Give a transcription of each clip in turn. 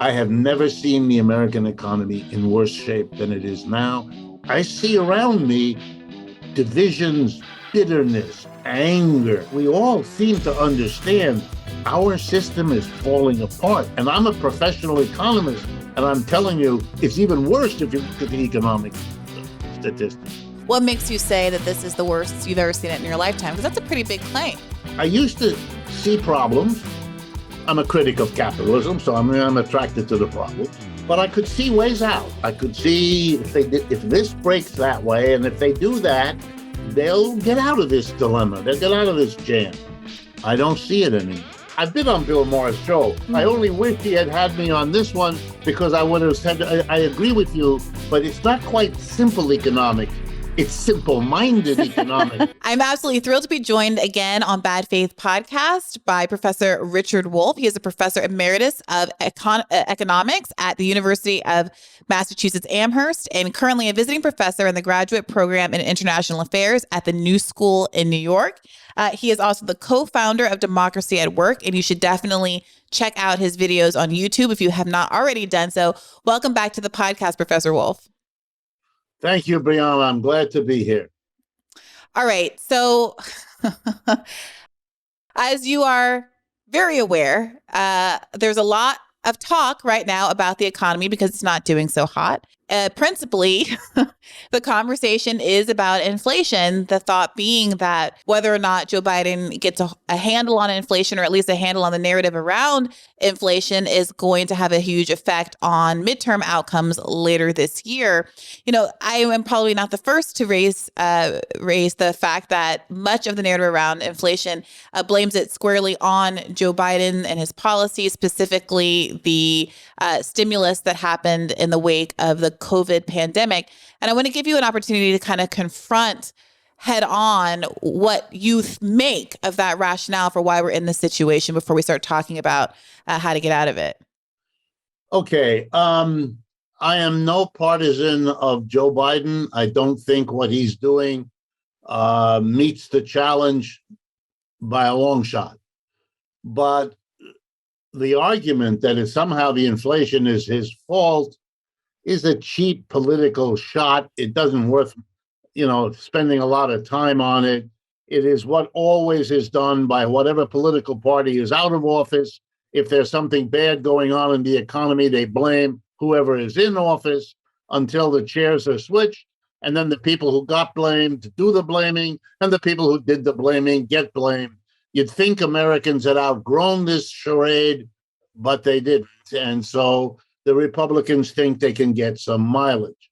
I have never seen the American economy in worse shape than it is now. I see around me divisions, bitterness, anger. We all seem to understand our system is falling apart. And I'm a professional economist, and I'm telling you, it's even worse if you look at the economic statistics. What makes you say that this is the worst you've ever seen it in your lifetime? Because that's a pretty big claim. I used to see problems. I'm a critic of capitalism, so I'm attracted to the problem. But I could see ways out. I could see if this breaks that way, and if they do that, they'll get out of this dilemma. They'll get out of this jam. I don't see it anymore. I've been on Bill Maher's show. I only wish he had had me on this one because I would have said, I agree with you, but it's not quite simple economics. It's simple-minded economics. I'm absolutely thrilled to be joined again on Bad Faith Podcast by Professor Richard Wolff. He is a professor emeritus of economics at the University of Massachusetts Amherst and currently a visiting professor in the graduate program in international affairs at the New School in New York. He is also the co-founder of Democracy at Work, and you should definitely check out his videos on YouTube if you have not already done so. Welcome back to the podcast, Professor Wolff. Thank you, Brianna. I'm glad to be here. All right. So as you are very aware, there's a lot of talk right now about the economy because it's not doing so hot. Principally, the conversation is about inflation, the thought being that whether or not Joe Biden gets a handle on inflation, or at least a handle on the narrative around inflation, is going to have a huge effect on midterm outcomes later this year. You know, I am probably not the first to raise the fact that much of the narrative around inflation blames it squarely on Joe Biden and his policies, specifically the stimulus that happened in the wake of the COVID pandemic. And I want to give you an opportunity to kind of confront head on what you make of that rationale for why we're in this situation before we start talking about how to get out of it. Okay. I am no partisan of Joe Biden. I don't think what he's doing meets the challenge by a long shot. But the argument that somehow the inflation is his fault is a cheap political shot. It doesn't worth, spending a lot of time on it. It is what always is done by whatever political party is out of office. If there's something bad going on in the economy, they blame whoever is in office until the chairs are switched. And then the people who got blamed do the blaming, and the people who did the blaming get blamed. You'd think Americans had outgrown this charade, but they didn't. And so the Republicans think they can get some mileage.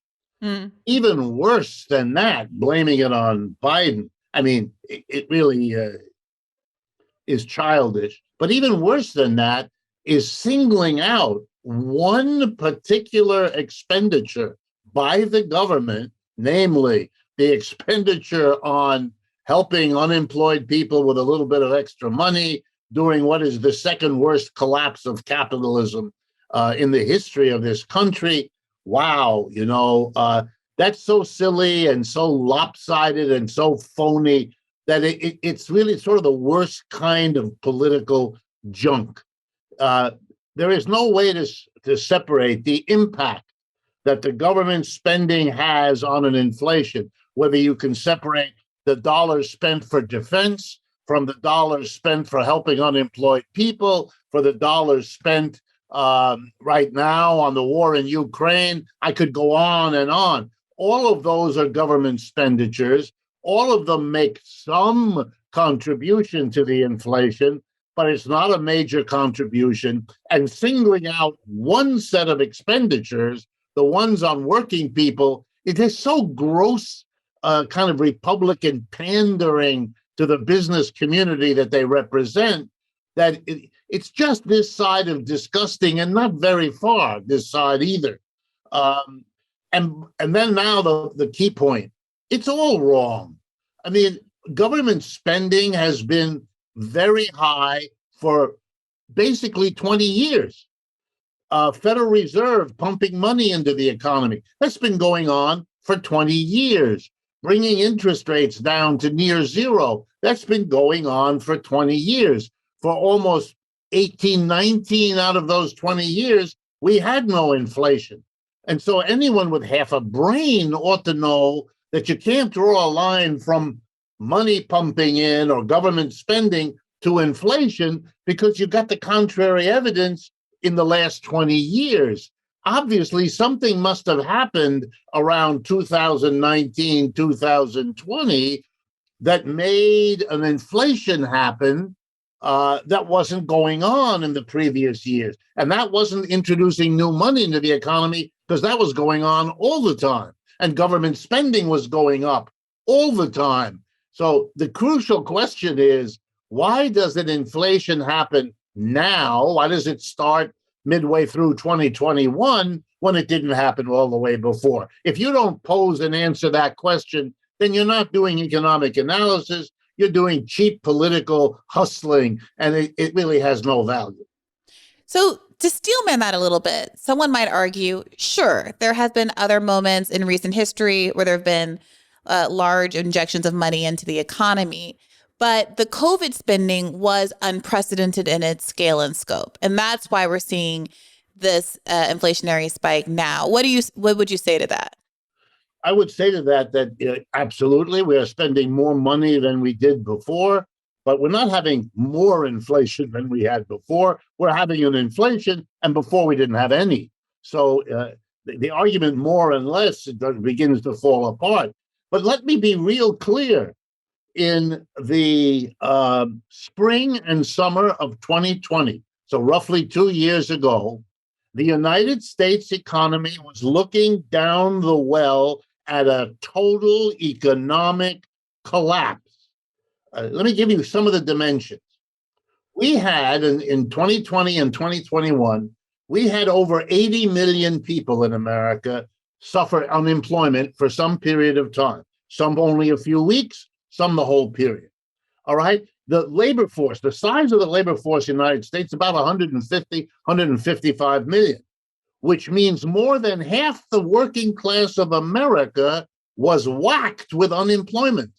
Even worse than that, blaming it on Biden. I mean, it really is childish. But even worse than that is singling out one particular expenditure by the government, namely the expenditure on helping unemployed people with a little bit of extra money during what is the second worst collapse of capitalism in the history of this country. Wow, that's so silly and so lopsided and so phony that it's really sort of the worst kind of political junk. There is no way to separate the impact that the government spending has on an inflation, whether you can separate the dollars spent for defense from the dollars spent for helping unemployed people, for the dollars spent right now on the war in Ukraine. I could go on and on. All of those are government expenditures. All of them make some contribution to the inflation, but it's not a major contribution. And singling out one set of expenditures, the ones on working people, it is so gross, kind of Republican pandering to the business community that they represent, that it's just this side of disgusting, and not very far this side either. And then now the key point, it's all wrong. I mean, government spending has been very high for basically 20 years. Federal Reserve pumping money into the economy. That's been going on for 20 years. Bringing interest rates down to near zero. That's been going on for 20 years. For almost 18, 19 out of those 20 years, We had no inflation. And so anyone with half a brain ought to know that you can't draw a line from money pumping in or government spending to inflation because you got the contrary evidence in the last 20 years. Obviously, something must have happened around 2019, 2020 that made an inflation happen that wasn't going on in the previous years. And that wasn't introducing new money into the economy because that was going on all the time. And government spending was going up all the time. So the crucial question is, why does an inflation happen now? Why does it start midway through 2021 when it didn't happen all the way before? If you don't pose and answer that question, then you're not doing economic analysis. You're doing cheap political hustling, and it really has no value. So to steelman that a little bit, someone might argue, sure, there have been other moments in recent history where there have been large injections of money into the economy. But the COVID spending was unprecedented in its scale and scope. And that's why we're seeing this inflationary spike now. What would you say to that? I would say to that absolutely, we are spending more money than we did before, but we're not having more inflation than we had before. We're having an inflation, and before we didn't have any. So the argument more and less begins to fall apart. But let me be real clear. In the spring and summer of 2020, so roughly 2 years ago, the United States economy was looking down the well at a total economic collapse. Let me give you some of the dimensions. We had in 2020 and 2021, we had over 80 million people in America suffer unemployment for some period of time, some only a few weeks, some the whole period. All right. The labor force, the size of the labor force in the United States, about 150, 155 million, which means more than half the working class of America was whacked with unemployment,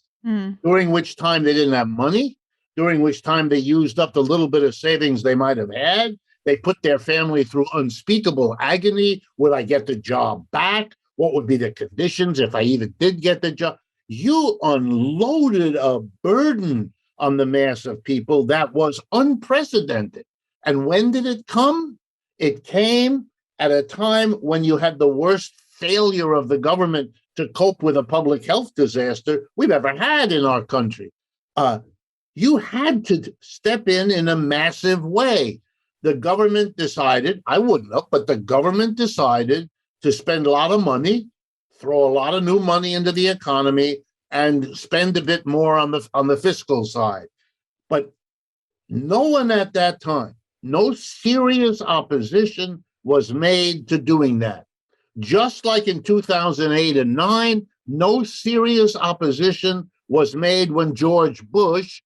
during which time they didn't have money, during which time they used up the little bit of savings they might have had. They put their family through unspeakable agony. Will I get the job back? What would be the conditions if I even did get the job? You unloaded a burden on the mass of people that was unprecedented. And when did it come? It came at a time when you had the worst failure of the government to cope with a public health disaster we've ever had in our country. You had to step in a massive way. The government decided, I wouldn't have, but the government decided to spend a lot of money, throw a lot of new money into the economy, and spend a bit more on the fiscal side. But no one at that time, no serious opposition was made to doing that. Just like in 2008 and 9, no serious opposition was made when George Bush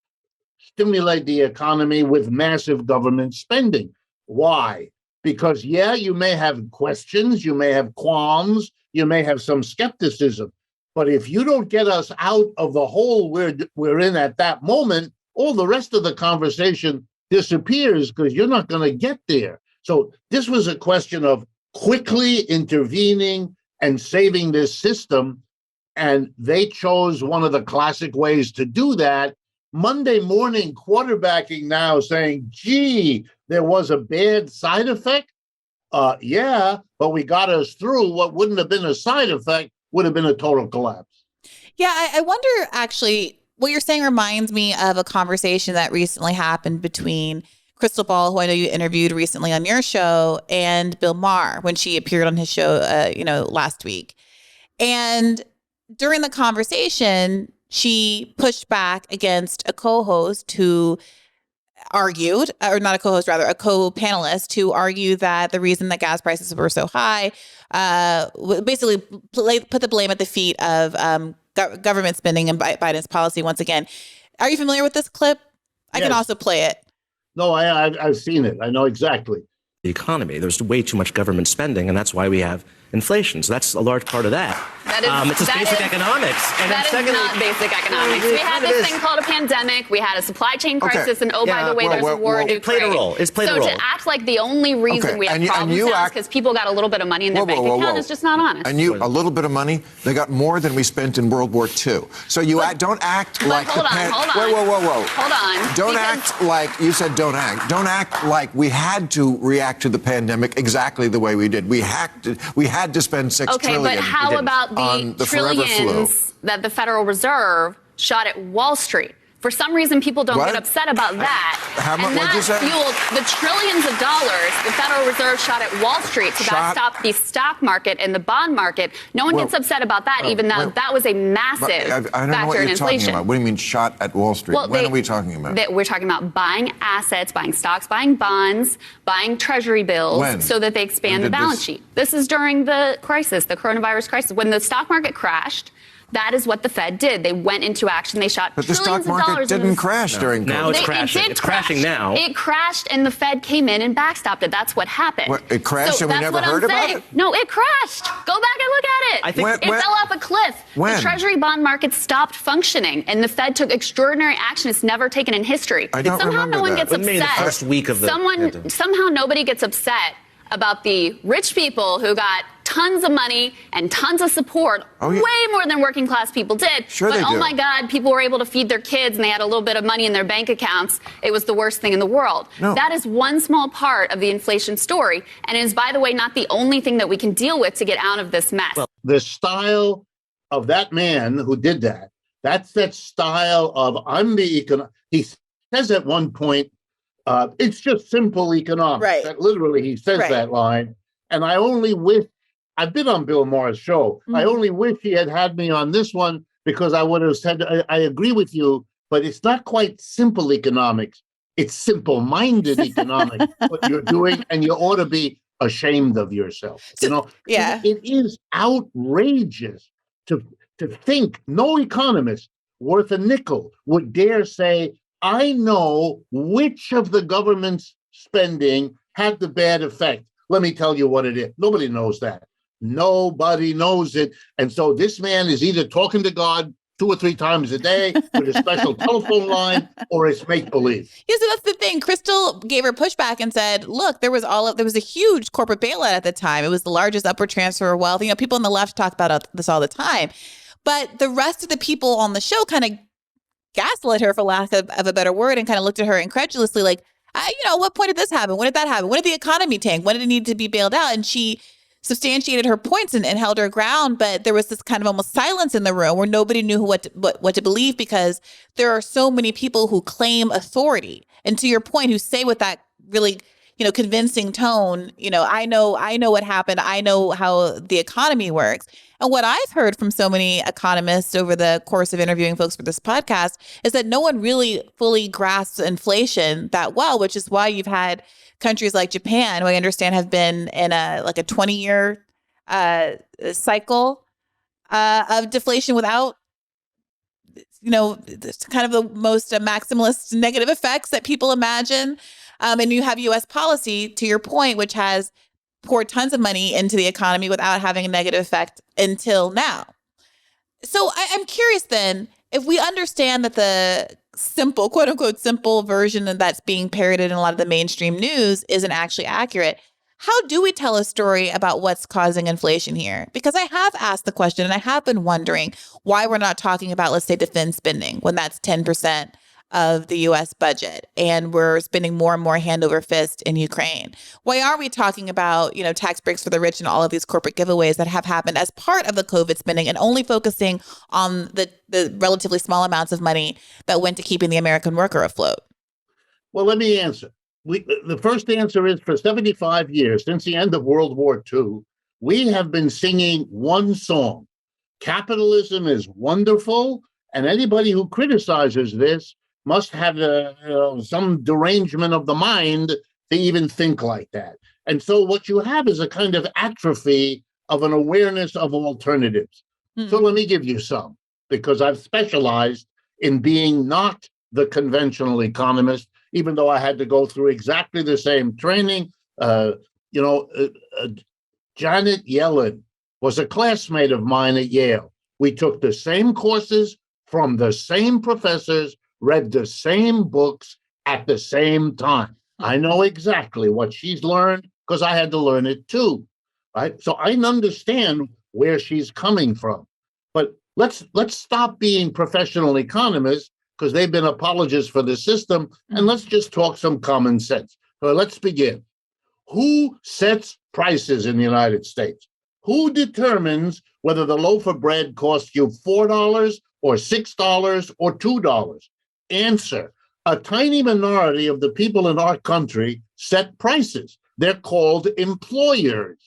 stimulated the economy with massive government spending. Why? Because, you may have questions, you may have qualms, you may have some skepticism. But if you don't get us out of the hole we're in at that moment, all the rest of the conversation disappears because you're not going to get there. So this was a question of quickly intervening and saving this system. And they chose one of the classic ways to do that. Monday morning quarterbacking now saying, gee, there was a bad side effect. But we got us through. What wouldn't have been a side effect would have been a total collapse. Yeah, I wonder, actually, what you're saying reminds me of a conversation that recently happened between Krystal Ball, who I know you interviewed recently on your show, and Bill Maher when she appeared on his show, last week. And during the conversation, she pushed back against a co-host who argued, or not a co-host, rather, a co-panelist who argued that the reason that gas prices were so high basically put the blame at the feet of government spending and Biden's policy once again. Are you familiar with this clip? I can also play it. No, I've seen it. I know exactly. The economy, there's way too much government spending, and that's why we have inflation. So that's a large part of that. It's just basic economics. And that is not basic economics. We had this thing called a pandemic. We had a supply chain crisis. And by the way, there's a war in Ukraine. It played a role. It's played a role. So to act like the only reason we have problems now is because people got a little bit of money in their bank account is just not honest. And a little bit of money, they got more than we spent in World War II. So don't act like hold on. Whoa. Hold on. Don't act like, you said don't act. Don't act like we had to react to the pandemic exactly the way we did. We had to spend $6 trillion. Okay, but how about the trillions that the Federal Reserve shot at Wall Street? For some reason, people don't get upset about that. How much? What'd you say? Fueled the trillions of dollars the Federal Reserve shot at Wall Street to backstop the stock market and the bond market. No one gets upset about that, even though that was a massive I don't know what factor in you're talking inflation. about. What do you mean shot at Wall Street? Well, when are we talking about? We're talking about buying assets, buying stocks, buying bonds, buying treasury bills so that they expand the balance sheet. This is during the crisis, the coronavirus crisis. When the stock market crashed, that is what the Fed did. They went into action. They shot trillions of dollars. But the stock market didn't crash during COVID. Now it's crashing. It's crashing now. It crashed, and the Fed came in and backstopped it. That's what happened. It crashed, and we never heard about it? No, it crashed. Go back and look at it. It fell off a cliff. When? The Treasury bond market stopped functioning, and the Fed took extraordinary action it's never taken in history. I don't Somehow remember no one that. gets upset. Maybe the first week of the Somehow nobody gets upset about the rich people who got tons of money and tons of support, way more than working class people did. Sure but they do. My God, people were able to feed their kids and they had a little bit of money in their bank accounts. It was the worst thing in the world. No. That is one small part of the inflation story. And it is, by the way, not the only thing that we can deal with to get out of this mess. Well, the style of that man who did that's that style of I'm the he says at one point, it's just simple economics. Right. That literally, he says that line. And I only wish, I've been on Bill Maher's show. I only wish he had me on this one because I would have said, I agree with you, but it's not quite simple economics. It's simple-minded economics, what you're doing, and you ought to be ashamed of yourself. Yeah. It is outrageous to think no economist worth a nickel would dare say, I know which of the government's spending had the bad effect. Let me tell you what it is. Nobody knows that. Nobody knows it. And so this man is either talking to God 2 or 3 times a day with a special telephone line, or it's make-believe. Yeah, so that's the thing. Krystal gave her pushback and said, look, there was a huge corporate bailout at the time. It was the largest upward transfer of wealth. People on the left talk about this all the time. But the rest of the people on the show kind of gaslit her, for lack of a better word, and kind of looked at her incredulously like, what point did this happen? When did that happen? When did the economy tank? When did it need to be bailed out? And she substantiated her points and held her ground. But there was this kind of almost silence in the room where nobody knew what to believe, because there are so many people who claim authority. And to your point, who say with that really, convincing tone, I know what happened. I know how the economy works. And what I've heard from so many economists over the course of interviewing folks for this podcast is that no one really fully grasps inflation that well, which is why you've had countries like Japan, who I understand have been in a 20-year cycle of deflation without, kind of the most maximalist negative effects that people imagine. And you have U.S. policy, to your point, which has poured tons of money into the economy without having a negative effect until now. So I'm curious then, if we understand that the simple, quote unquote, simple version that's being parroted in a lot of the mainstream news isn't actually accurate, how do we tell a story about what's causing inflation here? Because I have asked the question and I have been wondering why we're not talking about, let's say, defense spending when that's 10% of the U.S. budget, and we're spending more and more hand over fist in Ukraine. Why aren't we talking about, tax breaks for the rich and all of these corporate giveaways that have happened as part of the COVID spending, and only focusing on the relatively small amounts of money that went to keeping the American worker afloat? Well, let me answer. The first answer is, for 75 years, since the end of World War II, we have been singing one song. Capitalism is wonderful, and anybody who criticizes this must have some derangement of the mind to even think like that. And so what you have is a kind of atrophy of an awareness of alternatives. Mm-hmm. So let me give you some, because I've specialized in being not the conventional economist, even though I had to go through exactly the same training. Janet Yellen was a classmate of mine at Yale. We took the same courses from the same professors, read the same books at the same time. I know exactly what she's learned because I had to learn it too, right? So I understand where she's coming from. But let's stop being professional economists because they've been apologists for the system, and let's just talk some common sense. So let's begin. Who sets prices in the United States? Who determines whether the loaf of bread costs you $4 or $6 or $2? Answer: a tiny minority of the people in our country set prices. They're called employers.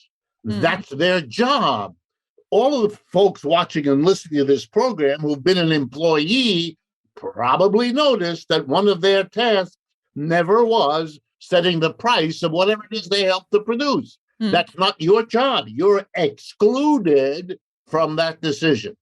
That's their job. All of the folks watching and listening to this program who've been an employee probably noticed that one of their tasks never was setting the price of whatever it is they help to produce. That's not your job. You're excluded from that decision.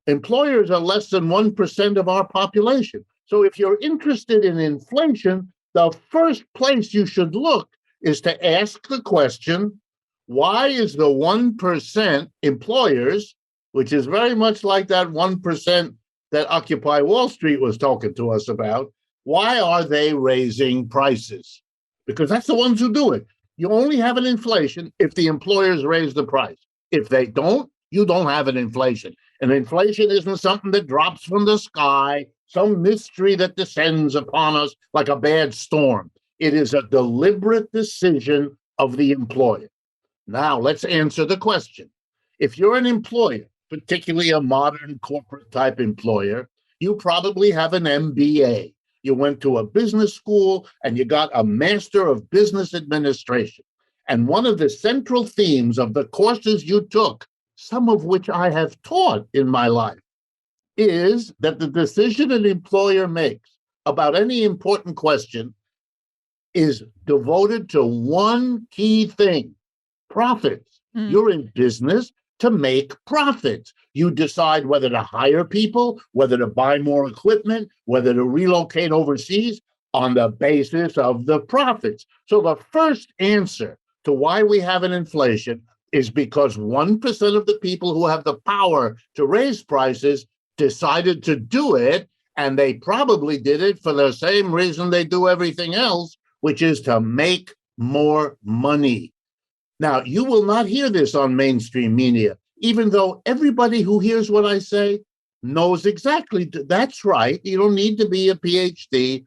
Employers are less than 1% of our population. So if you're interested in inflation, the first place you should look is to ask the question, why is the 1% employers, which is very much like that 1% that Occupy Wall Street was talking to us about, why are they raising prices? Because that's the ones who do it. You only have an inflation if the employers raise the price. If they don't, you don't have an inflation. And inflation isn't something that drops from the sky, some mystery that descends upon us like a bad storm. It is a deliberate decision of the employer. Now, let's answer the question. If you're an employer, particularly a modern corporate type employer, you probably have an MBA. You went to a business school and you got a Master of Business Administration. And one of the central themes of the courses you took, some of which I have taught in my life, is that the decision an employer makes about any important question is devoted to one key thing: profits. You're in business to make profits. You decide whether to hire people, whether to buy more equipment, whether to relocate overseas on the basis of the profits. So the first answer to why we have an inflation is because 1% of the people who have the power to raise prices decided to do it, and they probably did it for the same reason they do everything else, which is to make more money. Now, you will not hear this on mainstream media, even though everybody who hears what I say knows exactly that's right. You don't need to be a PhD.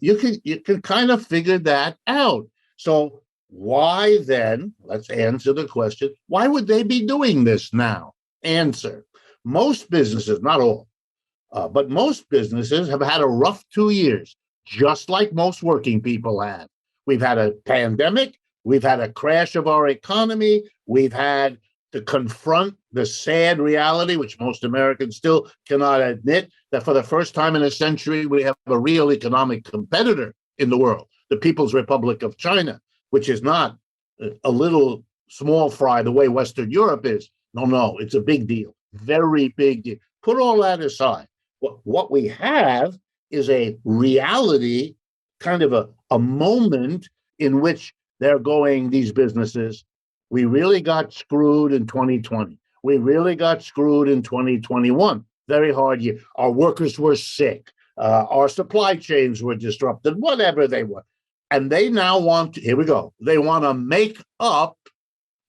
You can kind of figure that out. So why then, let's answer the question, why would they be doing this now? Answer: most businesses, not all, but most businesses have had a rough 2 years, just like most working people have. We've had a pandemic. We've had a crash of our economy. We've had to confront the sad reality, which most Americans still cannot admit, that for the first time in a century, we have a real economic competitor in the world, the People's Republic of China, which is not a little small fry the way Western Europe is. No, it's a big deal, very big deal. Put all that aside. What we have is a reality, kind of a moment in which they're going, these businesses, we really got screwed in 2020. We really got screwed in 2021. Very hard year. Our workers were sick. Our supply chains were disrupted, whatever they were. And they now want to, here we go. They want to make up.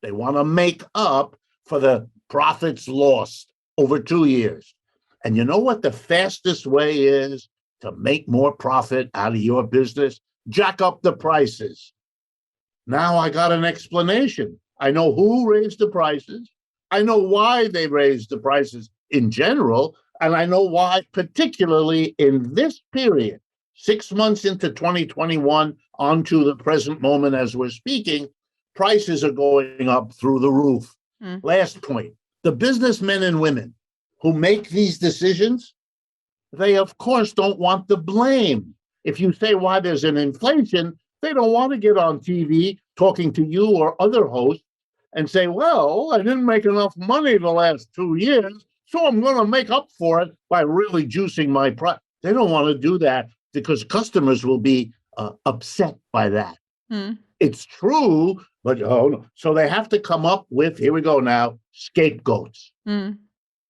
They want to make up for the profits lost over 2 years. And you know what the fastest way is to make more profit out of your business? Jack up the prices. Now I got an explanation. I know who raised the prices. I know why they raised the prices in general. And I know why, particularly in this period, 6 months into 2021, onto the present moment as we're speaking, prices are going up through the roof. Last point, the businessmen and women who make these decisions, they of course don't want the blame. If you say why there's an inflation, they don't want to get on TV talking to you or other hosts and say, well, I didn't make enough money the last 2 years, so I'm going to make up for it by really juicing my price. They don't want to do that because customers will be upset by that. It's true, but oh no. So they have to come up with, here we go now, scapegoats.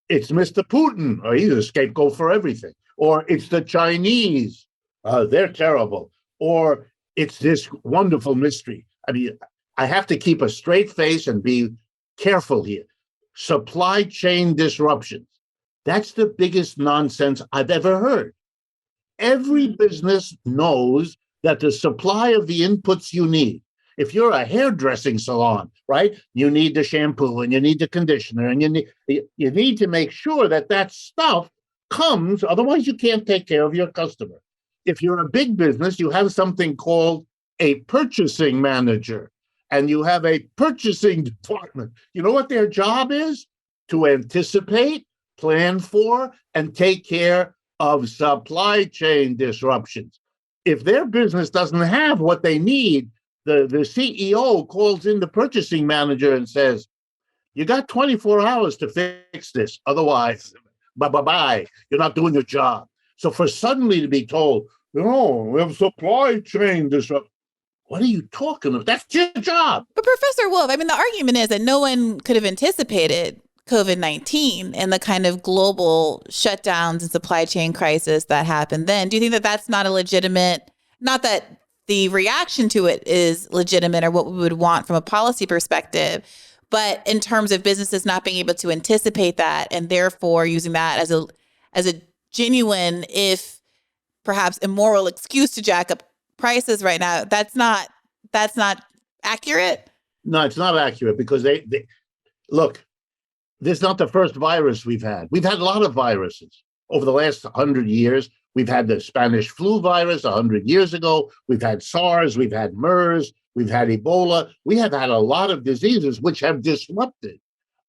It's Mr. Putin. Oh, he's a scapegoat for everything. Or it's the Chinese. They're terrible. Or it's this wonderful mystery. I mean, I have to keep a straight face and be careful here. Supply chain disruptions. That's the biggest nonsense I've ever heard. Every business knows that the supply of the inputs you need. If you're a hairdressing salon, right, you need the shampoo and you need the conditioner and you need to make sure that that stuff comes. Otherwise, you can't take care of your customer. If you're a big business, you have something called a purchasing manager and you have a purchasing department. You know what their job is? To anticipate, plan for, and take care of supply chain disruptions. If their business doesn't have what they need, the CEO calls in the purchasing manager and says, you got 24 hours to fix this. Otherwise, bye-bye. You're not doing your job. So for suddenly to be told, we have supply chain disruption. What are you talking about? That's your job. But Professor Wolff, I mean, the argument is that no one could have anticipated COVID-19 and the kind of global shutdowns and supply chain crisis that happened then. Do you think that that's not a legitimate, not that the reaction to it is legitimate or what we would want from a policy perspective, but in terms of businesses not being able to anticipate that and therefore using that as a genuine, if perhaps immoral excuse to jack up prices right now, that's not accurate? No, it's not accurate because they look, this is not the first virus we've had. We've had a lot of viruses over the last 100 years. We've had the Spanish flu virus 100 years ago. We've had SARS. We've had MERS. We've had Ebola. We have had a lot of diseases which have disrupted.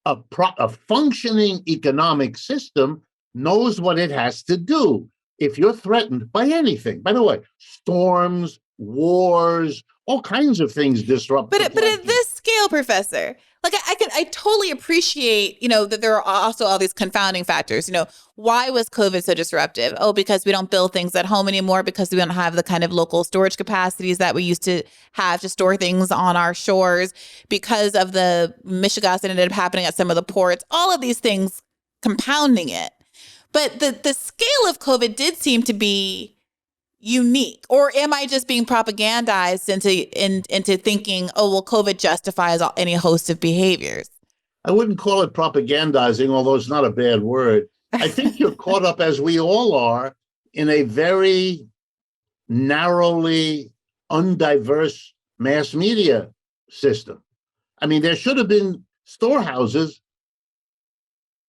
A functioning economic system knows what it has to do. If you're threatened by anything, by the way, storms, wars, all kinds of things disrupt. But at this scale, Professor, like I totally appreciate, that there are also all these confounding factors. Why was COVID so disruptive? Oh, because we don't build things at home anymore, because we don't have the kind of local storage capacities that we used to have to store things on our shores, because of the mishegas that ended up happening at some of the ports, all of these things compounding it. But the scale of COVID did seem to be unique. Or am I just being propagandized into thinking, oh, well, COVID justifies any host of behaviors? I wouldn't call it propagandizing, although it's not a bad word. I think you're caught up, as we all are, in a very narrowly undiverse mass media system. I mean, there should have been storehouses,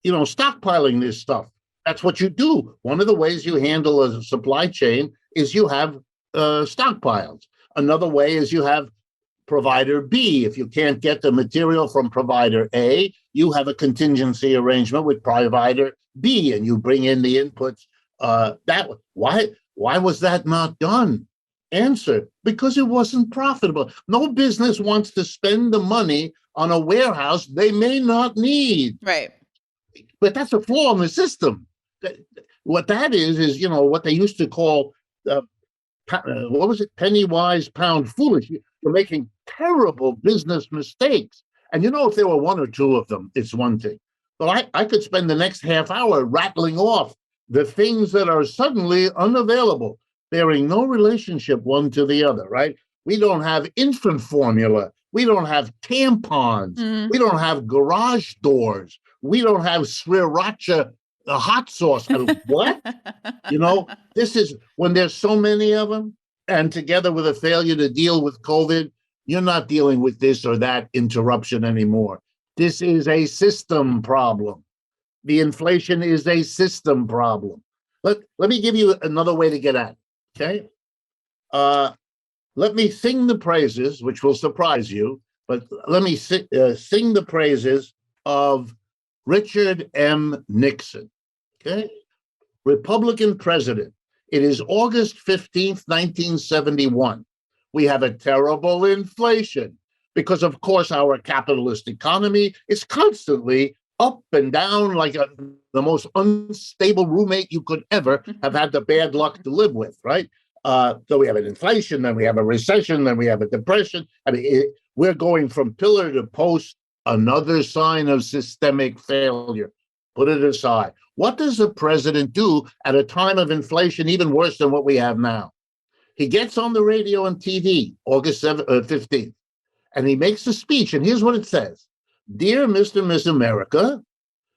stockpiling this stuff. That's what you do. One of the ways you handle a supply chain is you have stockpiles. Another way is you have provider B. If you can't get the material from provider A, you have a contingency arrangement with provider B, and you bring in the inputs. Why was that not done? Answer: because it wasn't profitable. No business wants to spend the money on a warehouse they may not need. Right. But that's a flaw in the system. What that is what they used to call what was it? Penny wise, pound foolish. You're making terrible business mistakes. And if there were one or two of them, it's one thing. But I could spend the next half hour rattling off the things that are suddenly unavailable, bearing no relationship one to the other, right? We don't have infant formula. We don't have tampons. Mm. We don't have garage doors. We don't have sriracha hot sauce. I mean, what? This is when there's so many of them, and together with a failure to deal with COVID, you're not dealing with this or that interruption anymore. This is a system problem. The inflation is a system problem. Let me give you another way to get at it, okay? Let me sing the praises, which will surprise you, but let me sing the praises of Richard M. Nixon, okay? Republican president. It is August 15th, 1971. We have a terrible inflation because, of course, our capitalist economy is constantly up and down like the most unstable roommate you could ever have had the bad luck to live with, right? So we have an inflation, then we have a recession, then we have a depression. I mean, we're going from pillar to post, another sign of systemic failure. Put it aside. What does a president do at a time of inflation even worse than what we have now? He gets on the radio and TV, August 15th, and he makes a speech, and here's what it says. Dear Mr. and Miss America,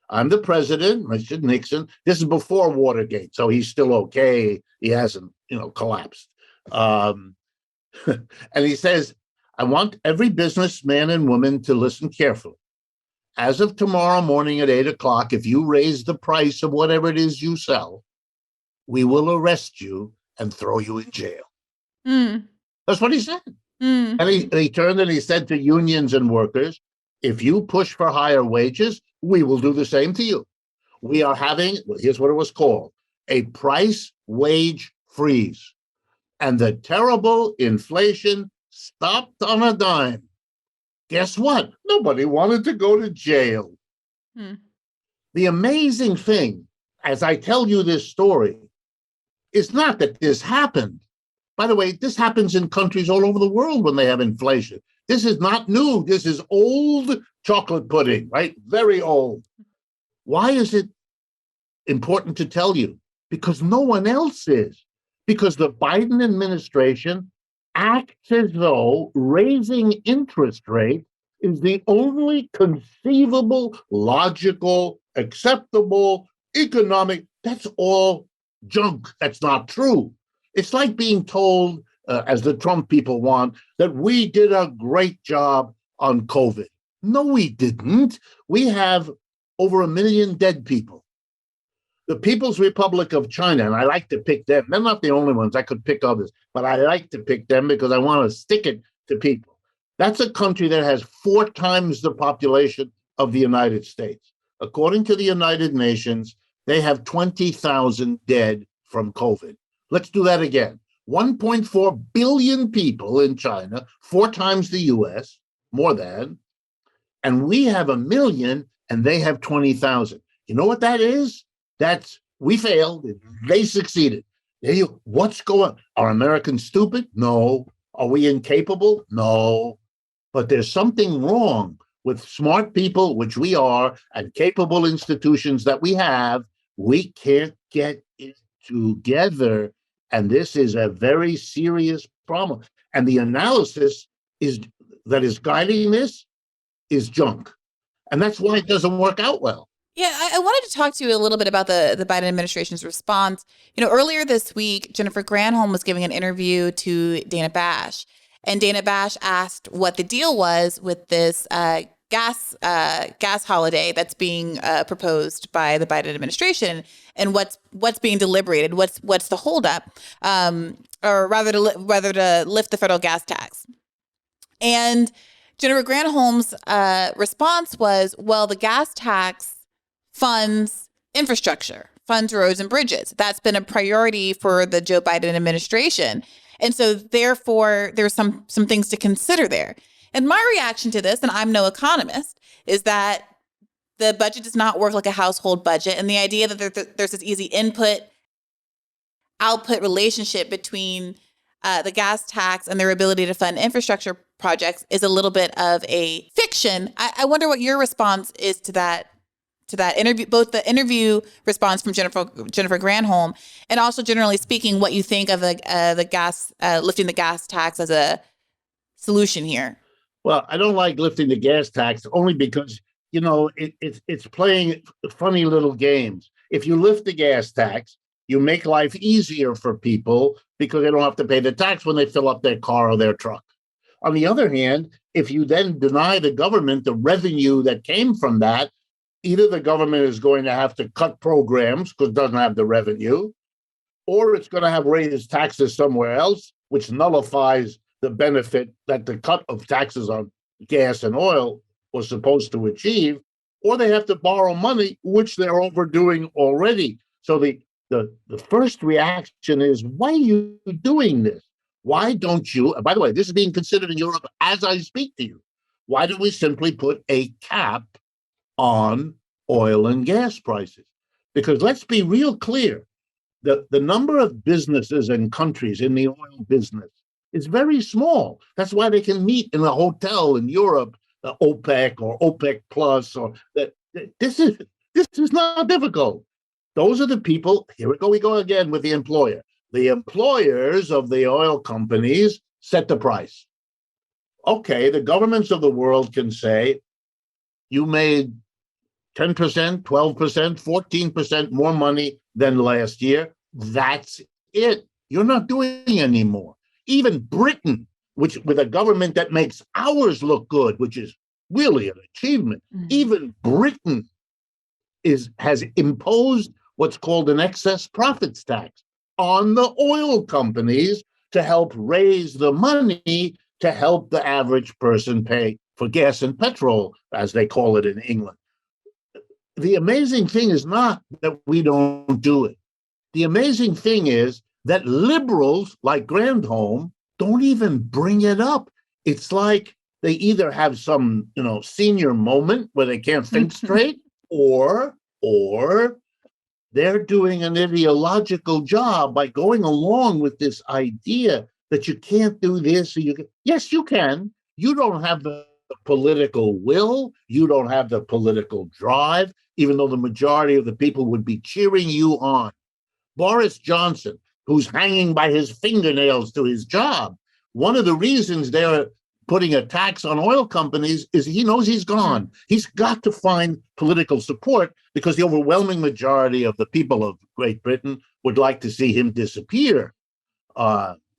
I'm the president, Richard Nixon. This is before Watergate, so he's still okay. He hasn't, collapsed. And he says, I want every businessman and woman to listen carefully. As of tomorrow morning at 8 o'clock, if you raise the price of whatever it is you sell, we will arrest you and throw you in jail. That's what he said. And he turned and he said to unions and workers, if you push for higher wages, we will do the same to you. We are having, here's what it was called, a price wage freeze. And the terrible inflation stopped on a dime. Guess what? Nobody wanted to go to jail. The amazing thing, as I tell you this story, is not that this happened. By the way, this happens in countries all over the world when they have inflation. This is not new. This is old chocolate pudding, right? Very old. Why is it important to tell you? Because no one else is. Because the Biden administration acts as though raising interest rates is the only conceivable, logical, acceptable, economic. That's all junk. That's not true. It's like being told, as the Trump people want, that we did a great job on COVID. No, we didn't. We have over 1 million dead people. The People's Republic of China, and I like to pick them. They're not the only ones. I could pick others, but I like to pick them because I want to stick it to people. That's a country that has 4 times the population of the United States. According to the United Nations, they have 20,000 dead from COVID. Let's do that again. 1.4 billion people in China, 4 times the US, more than, and we have 1 million and they have 20,000. You know what that is? That's, we failed, they succeeded. What's going on? Are Americans stupid? No. Are we incapable? No. But there's something wrong with smart people, which we are, and capable institutions that we have. We can't get it together. And this is a very serious problem. And the analysis that is guiding this is junk. And that's why it doesn't work out well. Yeah, I wanted to talk to you a little bit about the Biden administration's response. Earlier this week, Jennifer Granholm was giving an interview to Dana Bash. And Dana Bash asked what the deal was with this gas holiday that's being proposed by the Biden administration, and what's being deliberated, what's the holdup, or rather to lift the federal gas tax. And Jennifer Granholm's response was, well, the gas tax funds infrastructure, funds roads and bridges. That's been a priority for the Joe Biden administration. And so therefore, there's some things to consider there. And my reaction to this, and I'm no economist, is that the budget does not work like a household budget. And the idea that there's this easy input-output relationship between the gas tax and their ability to fund infrastructure projects is a little bit of a fiction. I wonder what your response is to that interview, both the interview response from Jennifer Granholm, and also generally speaking, what you think of the gas lifting the gas tax as a solution here. Well, I don't like lifting the gas tax only because, it's playing funny little games. If you lift the gas tax, you make life easier for people because they don't have to pay the tax when they fill up their car or their truck. On the other hand, if you then deny the government the revenue that came from that, either the government is going to have to cut programs because it doesn't have the revenue, or it's going to have raised taxes somewhere else, which nullifies the benefit that the cut of taxes on gas and oil was supposed to achieve, or they have to borrow money, which they're overdoing already. So the first reaction is, why are you doing this? Why don't you, by the way, this is being considered in Europe as I speak to you. Why don't we simply put a cap on oil and gas prices? Because let's be real clear. the number of businesses and countries in the oil business is very small. That's why they can meet in a hotel in Europe, OPEC or OPEC Plus, or that. This is not difficult. Those are the people. Here we go again with the employer. The employers of the oil companies set the price. Okay, the governments of the world can say, you made 10%, 12%, 14% more money than last year. That's it. You're not doing anymore. Even Britain, which with a government that makes ours look good, which is really an achievement, even Britain has imposed what's called an excess profits tax on the oil companies to help raise the money to help the average person pay for gas and petrol, as they call it in England. The amazing thing is not that we don't do it. The amazing thing is that liberals like Granholm don't even bring it up. It's like they either have some, senior moment where they can't think straight, or they're doing an ideological job by going along with this idea that you can't do this. Or yes, you can. You don't have the political will. You don't have the political drive, even though the majority of the people would be cheering you on. Boris Johnson, who's hanging by his fingernails to his job, one of the reasons they're putting a tax on oil companies is he knows he's gone. He's got to find political support because the overwhelming majority of the people of Great Britain would like to see him disappear.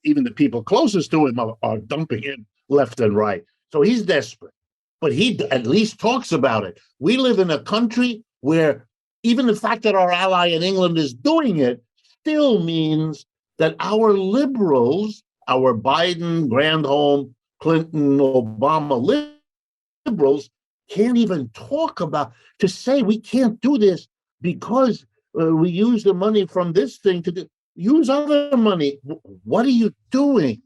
Even the people closest to him are dumping him left and right. So he's desperate, but he at least talks about it. We live in a country where even the fact that our ally in England is doing it still means that our liberals, our Biden, Granholm, Clinton, Obama liberals can't even talk about, to say we can't do this because we use the money from this thing to use other money. What are you doing?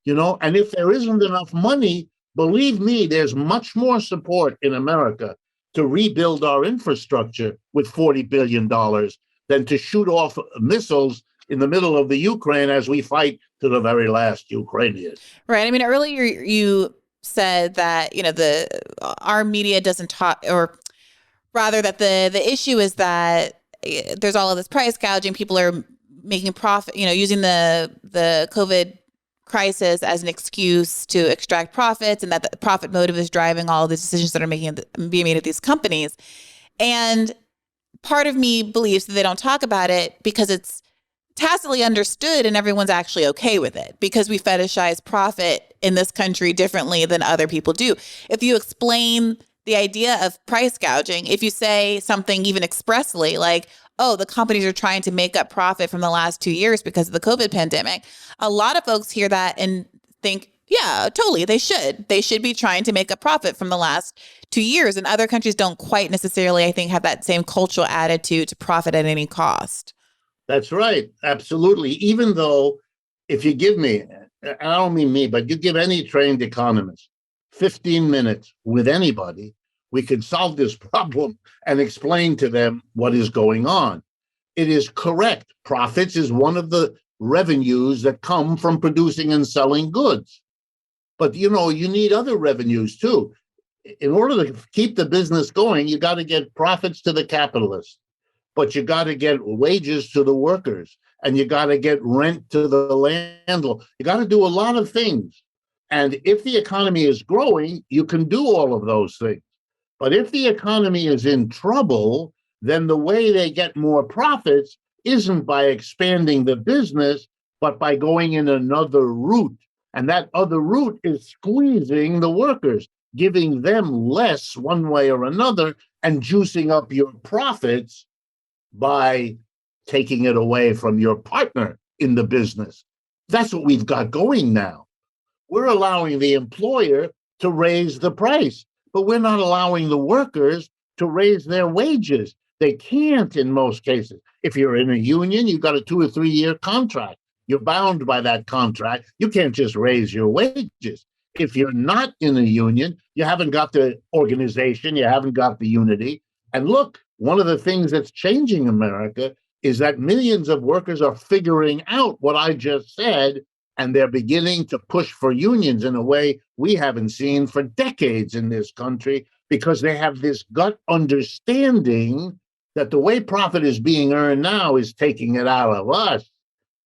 And if there isn't enough money, believe me, there's much more support in America to rebuild our infrastructure with $40 billion than to shoot off missiles in the middle of the Ukraine as we fight to the very last Ukrainian. Right. I mean, earlier you said that, our media doesn't talk, or rather that the issue is that there's all of this price gouging. People are making profit, using the COVID crisis as an excuse to extract profits, and that the profit motive is driving all of the decisions that are being made at these companies. And part of me believes that they don't talk about it because it's tacitly understood and everyone's actually okay with it, because we fetishize profit in this country differently than other people do. If you explain the idea of price gouging, if you say something even expressly like, oh, the companies are trying to make up profit from the last 2 years because of the COVID pandemic, a lot of folks hear that and think, yeah, totally, they should. They should be trying to make a profit from the last 2 years. And other countries don't quite necessarily, I think, have that same cultural attitude to profit at any cost. That's right. Absolutely. Even though if you give me, I don't mean me, but you give any trained economist 15 minutes with anybody, we could solve this problem and explain to them what is going on. It is correct. Profits is one of the revenues that come from producing and selling goods. But, you need other revenues too. In order to keep the business going, you got to get profits to the capitalists. But you got to get wages to the workers, and you got to get rent to the landlord. You got to do a lot of things. And if the economy is growing, you can do all of those things. But if the economy is in trouble, then the way they get more profits isn't by expanding the business, but by going in another route. And that other route is squeezing the workers, giving them less one way or another, and juicing up your profits by taking it away from your partner in the business. That's what we've got going now. We're allowing the employer to raise the price, but we're not allowing the workers to raise their wages. They can't in most cases. If you're in a union, you've got a 2 or 3 year contract. You're bound by that contract. You can't just raise your wages. If you're not in a union, you haven't got the organization, you haven't got the unity. And look, one of the things that's changing America is that millions of workers are figuring out what I just said, and they're beginning to push for unions in a way we haven't seen for decades in this country, because they have this gut understanding that the way profit is being earned now is taking it out of us.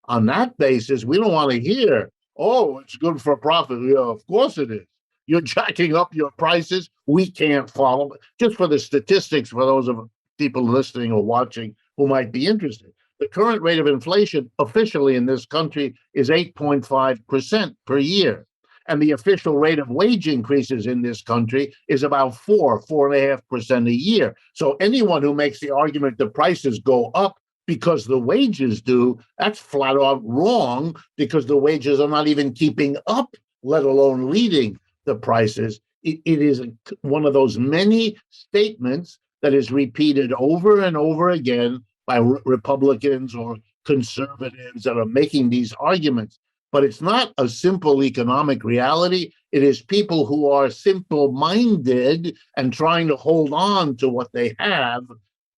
On that basis, we don't want to hear, oh, it's good for profit. Yeah, of course it is. You're jacking up your prices. We can't follow. Just for the statistics, for those of people listening or watching who might be interested, the current rate of inflation officially in this country is 8.5% per year. And the official rate of wage increases in this country is about 4.5% a year. So anyone who makes the argument the prices go up because the wages do, that's flat out wrong, because the wages are not even keeping up, let alone leading the prices. It is one of those many statements that is repeated over and over again by Republicans or conservatives that are making these arguments. But it's not a simple economic reality. It is people who are simple-minded and trying to hold on to what they have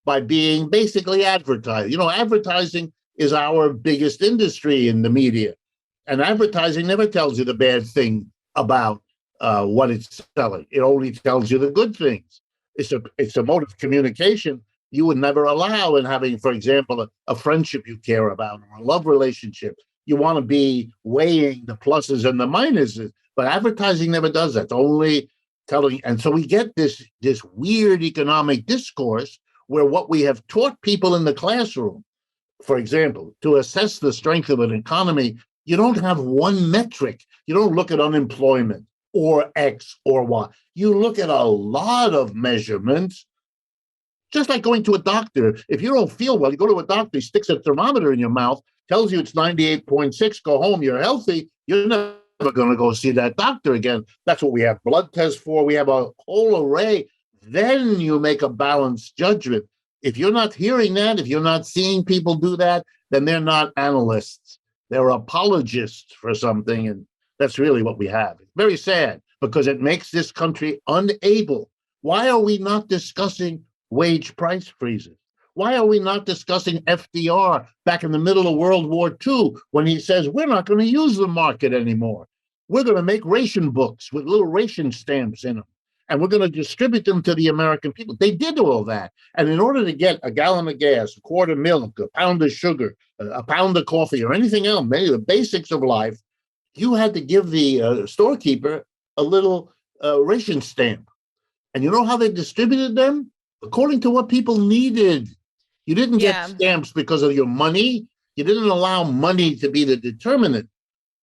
by being basically advertised. Advertising is our biggest industry in the media. And advertising never tells you the bad thing about what it's selling. It only tells you the good things. It's a mode of communication you would never allow in having, for example, a friendship you care about or a love relationship. You want to be weighing the pluses and the minuses, but advertising never does that. It's only telling. And so we get this weird economic discourse where what we have taught people in the classroom, for example, to assess the strength of an economy, you don't have one metric. You don't look at unemployment or X or Y. You look at a lot of measurements, just like going to a doctor. If you don't feel well, you go to a doctor, he sticks a thermometer in your mouth, tells you it's 98.6, go home, you're healthy. You're never going to go see that doctor again. That's what we have blood tests for. We have a whole array. Then you make a balanced judgment. If you're not hearing that, if you're not seeing people do that, then they're not analysts. They're apologists for something. And that's really what we have. It's very sad because it makes this country unable. Why are we not discussing wage price freezes? Why are we not discussing FDR back in the middle of World War II when he says, we're not going to use the market anymore. We're going to make ration books with little ration stamps in them, and we're going to distribute them to the American people. They did all that. And in order to get a gallon of gas, a quart of milk, a pound of sugar, a pound of coffee, or anything else, many of the basics of life, you had to give the storekeeper a little ration stamp. And you know how they distributed them? According to what people needed. You didn't get stamps because of your money. You didn't allow money to be the determinant.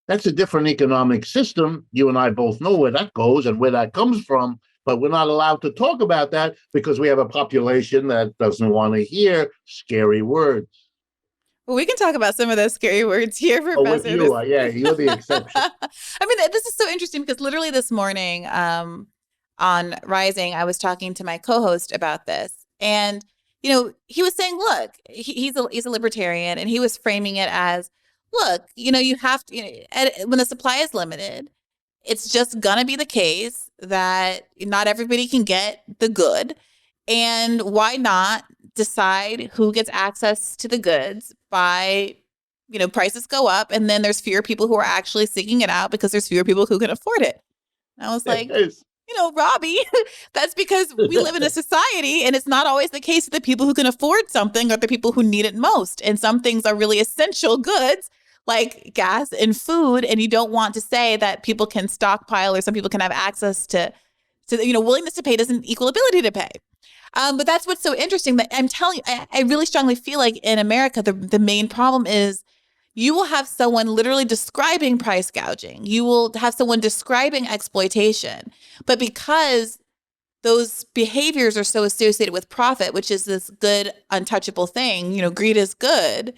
That's a different economic system. You and I both know where that goes and where that comes from, but we're not allowed to talk about that because we have a population that doesn't want to hear scary words. Well, we can talk about some of those scary words here, Professor. Oh, you're the exception. I mean, this is so interesting because literally this morning on Rising, I was talking to my co-host about this. And, he was saying, look, he's a libertarian, and he was framing it as, look, you have to, when the supply is limited, it's just going to be the case that not everybody can get the good. And why not decide who gets access to the goods by, prices go up, and then there's fewer people who are actually seeking it out because there's fewer people who can afford it. And I was like, Robbie, that's because we live in a society, and it's not always the case that the people who can afford something are the people who need it most. And some things are really essential goods like gas and food. And you don't want to say that people can stockpile or some people can have access to willingness to pay doesn't equal ability to pay. But that's what's so interesting. That I'm telling you, I really strongly feel like in America, the main problem is you will have someone literally describing price gouging. You will have someone describing exploitation. But because those behaviors are so associated with profit, which is this good, untouchable thing, greed is good,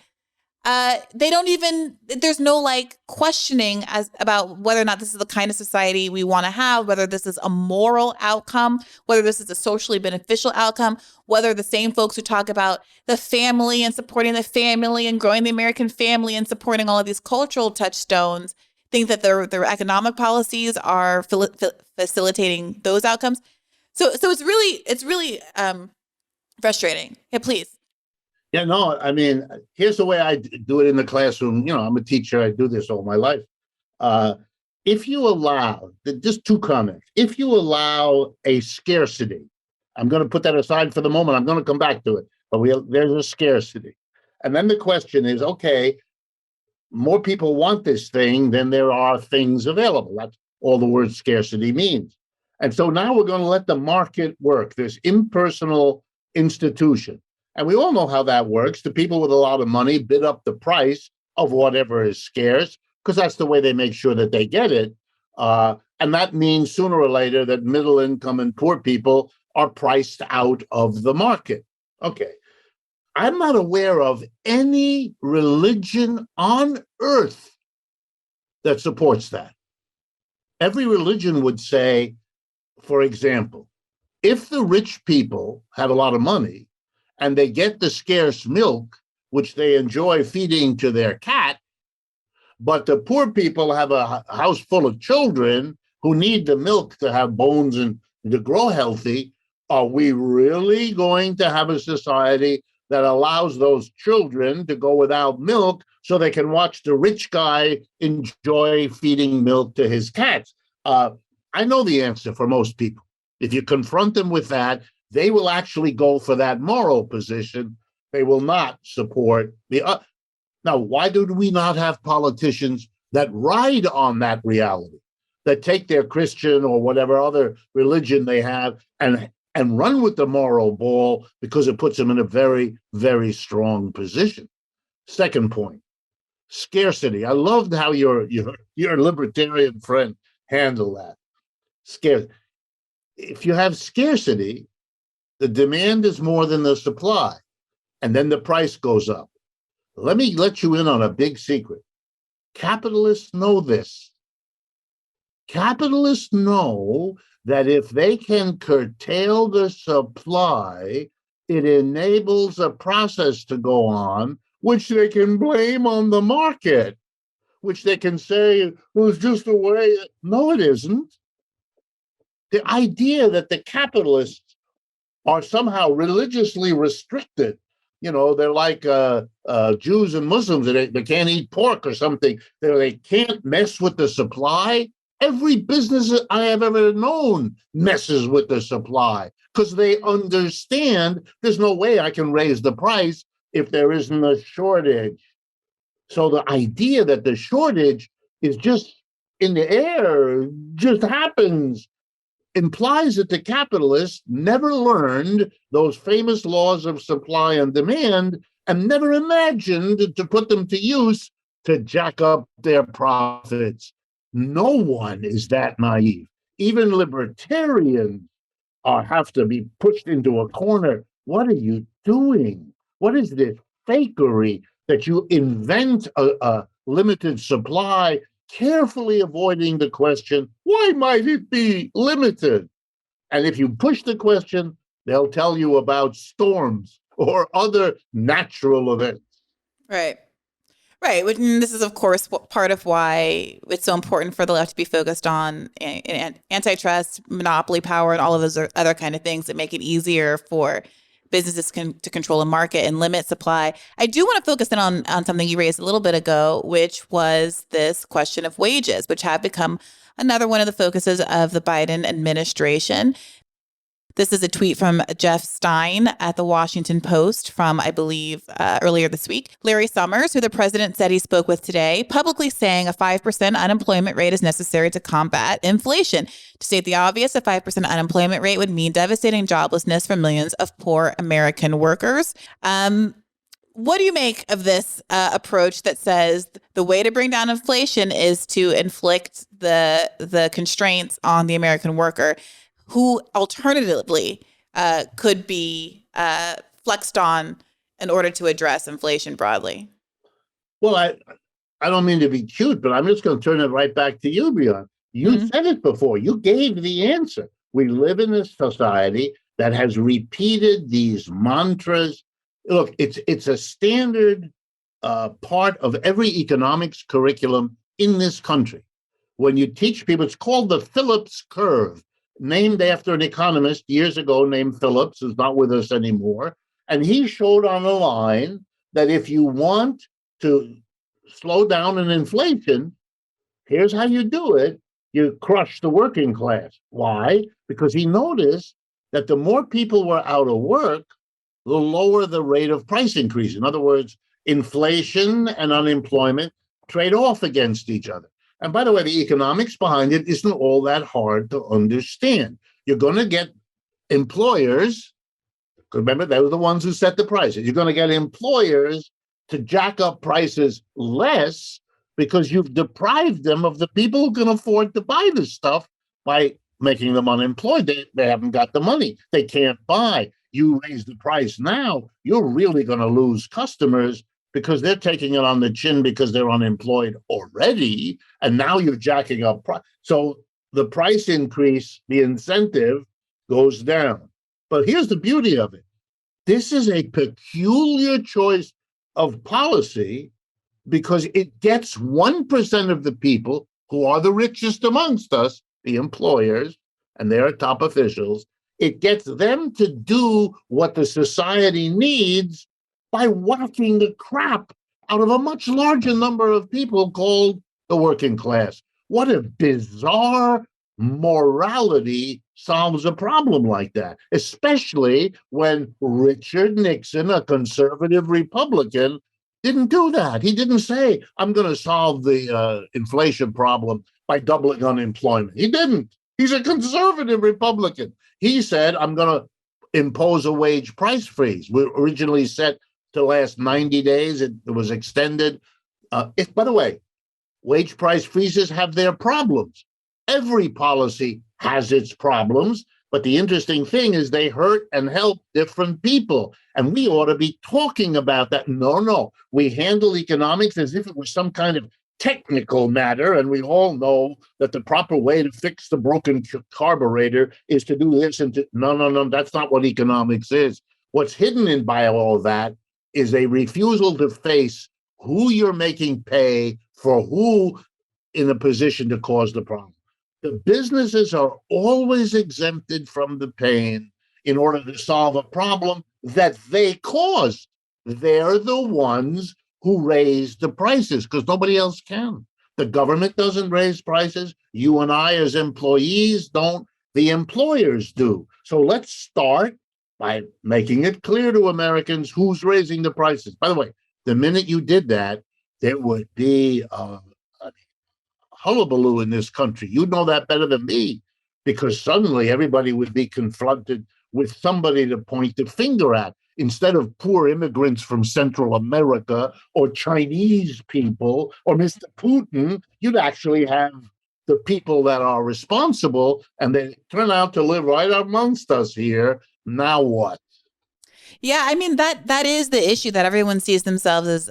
there's no questioning about whether or not this is the kind of society we want to have, whether this is a moral outcome, whether this is a socially beneficial outcome, whether the same folks who talk about the family and supporting the family and growing the American family and supporting all of these cultural touchstones think that their economic policies are facilitating those outcomes. So it's really frustrating. Yeah, please. Yeah, no, I mean, here's the way I do it in the classroom. You know, I'm a teacher. I do this all my life. Uh, if you allow, just two comments. If you allow a scarcity, I'm going to put that aside for the moment. I'm going to come back to it. But there's a scarcity. And then the question is, okay, more people want this thing than there are things available. That's all the word scarcity means. And so now we're going to let the market work, this impersonal institution. And we all know how that works. The people with a lot of money bid up the price of whatever is scarce, because that's the way they make sure that they get it. And that means sooner or later that middle income and poor people are priced out of the market. Okay. I'm not aware of any religion on earth that supports that. Every religion would say, for example, if the rich people have a lot of money and they get the scarce milk, which they enjoy feeding to their cat, but the poor people have a house full of children who need the milk to have bones and to grow healthy, are we really going to have a society that allows those children to go without milk so they can watch the rich guy enjoy feeding milk to his cats? I know the answer for most people. If you confront them with that, they will actually go for that moral position. They will not support the... Now, why do we not have politicians that ride on that reality, that take their Christian or whatever other religion they have and run with the moral ball, because it puts them in a very, very strong position? Second point, scarcity. I loved how your libertarian friend handled that. If you have scarcity, the demand is more than the supply, and then the price goes up. Let me let you in on a big secret. Capitalists know this. Capitalists know that if they can curtail the supply, it enables a process to go on, which they can blame on the market, which they can say, well, it's just the way. No, it isn't. The idea that the capitalists are somehow religiously restricted, you know, they're like Jews and Muslims, they can't eat pork or something, they can't mess with the supply. Every business I have ever known messes with the supply because they understand there's no way I can raise the price if there isn't a shortage. So the idea that the shortage is just in the air, just happens, implies that the capitalists never learned those famous laws of supply and demand and never imagined to put them to use to jack up their profits. No one is that naive. Even libertarians have to be pushed into a corner. What are you doing? What is this fakery that you invent a limited supply, carefully avoiding the question, why might it be limited? And if you push the question, they'll tell you about storms or other natural events. Right. Right. And this is, of course, part of why it's so important for the left to be focused on antitrust, monopoly power, and all of those other kind of things that make it easier for businesses to control a market and limit supply. I do want to focus in on something you raised a little bit ago, which was this question of wages, which have become another one of the focuses of the Biden administration. This is a tweet from Jeff Stein at the Washington Post from, I believe, earlier this week. Larry Summers, who the president said he spoke with today, publicly saying a 5% unemployment rate is necessary to combat inflation. To state the obvious, a 5% unemployment rate would mean devastating joblessness for millions of poor American workers. What do you make of this approach that says the way to bring down inflation is to inflict the constraints on the American worker, who alternatively could be flexed on in order to address inflation broadly? Well, I don't mean to be cute, but I'm just going to turn it right back to you, Bjorn. You said it before. You gave the answer. We live in a society that has repeated these mantras. Look, it's a standard part of every economics curriculum in this country. When you teach people, it's called the Phillips curve, named after an economist years ago named Phillips, who's not with us anymore. And he showed on the line that if you want to slow down an inflation, here's how you do it. You crush the working class. Why? Because he noticed that the more people were out of work, the lower the rate of price increase. In other words, inflation and unemployment trade off against each other. And by the way, the economics behind it isn't all that hard to understand. You're going to get employers, remember, they were the ones who set the prices. You're going to get employers to jack up prices less because you've deprived them of the people who can afford to buy this stuff by making them unemployed. They haven't got the money. They can't buy. You raise the price now, you're really going to lose customers because they're taking it on the chin because they're unemployed already. And now you're jacking up price. So the price increase, the incentive goes down. But here's the beauty of it. This is a peculiar choice of policy because it gets 1% of the people who are the richest amongst us, the employers, and their top officials. It gets them to do what the society needs by whacking the crap out of a much larger number of people called the working class. What a bizarre morality solves a problem like that, especially when Richard Nixon, a conservative Republican, didn't do that. He didn't say, I'm going to solve the inflation problem by doubling unemployment. He didn't. He's a conservative Republican. He said, I'm going to impose a wage price freeze. We originally set to last 90 days. It was extended. By the way, wage price freezes have their problems. Every policy has its problems, but the interesting thing is they hurt and help different people. And we ought to be talking about that. No, we handle economics as if it was some kind of technical matter, and we all know that the proper way to fix the broken carburetor is to do this and to, no, that's not what economics is. What's hidden in by all that is a refusal to face who you're making pay for who in a position to cause the problem. The businesses are always exempted from the pain in order to solve a problem that they caused. They're the ones who raise the prices because nobody else can. The government doesn't raise prices. You and I as employees don't. The employers do. So let's start by making it clear to Americans who's raising the prices. By the way, the minute you did that, there would be a hullabaloo in this country. You know that better than me, because suddenly everybody would be confronted with somebody to point the finger at. Instead of poor immigrants from Central America or Chinese people or Mr. Putin, you'd actually have the people that are responsible, and they turn out to live right amongst us here. Now what? Yeah, I mean, that is the issue, that everyone sees themselves as,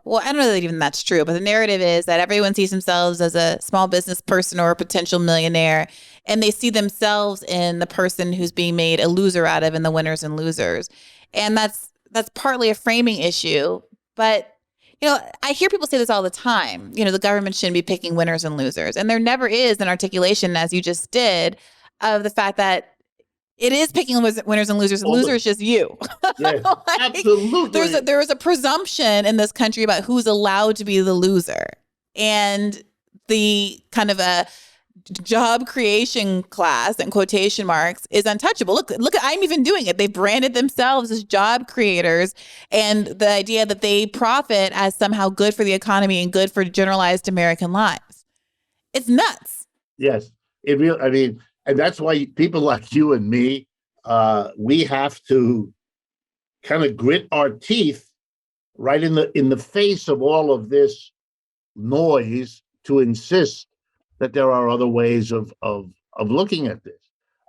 well, I don't know that even that's true, but the narrative is that everyone sees themselves as a small business person or a potential millionaire, and they see themselves in the person who's being made a loser out of in the winners and losers. And that's partly a framing issue. But, I hear people say this all the time, the government shouldn't be picking winners and losers. And there never is an articulation, as you just did, of the fact that it is picking winners and losers. Loser is just you. Yeah, absolutely. There is a presumption in this country about who's allowed to be the loser. And the kind of a job creation class, in quotation marks, is untouchable. Look, I'm even doing it. They branded themselves as job creators, and the idea that they profit as somehow good for the economy and good for generalized American lives. It's nuts. Yes, and that's why people like you and me, we have to kind of grit our teeth right in the face of all of this noise to insist that there are other ways of looking at this.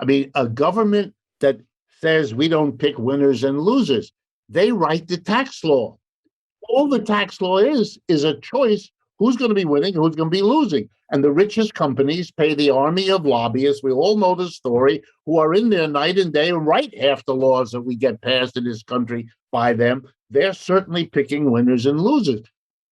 I mean, a government that says we don't pick winners and losers, they write the tax law. All the tax law is a choice who's going to be winning, who's going to be losing. And the richest companies pay the army of lobbyists, we all know the story, who are in there night and day and write half the laws that we get passed in this country by them. They're certainly picking winners and losers.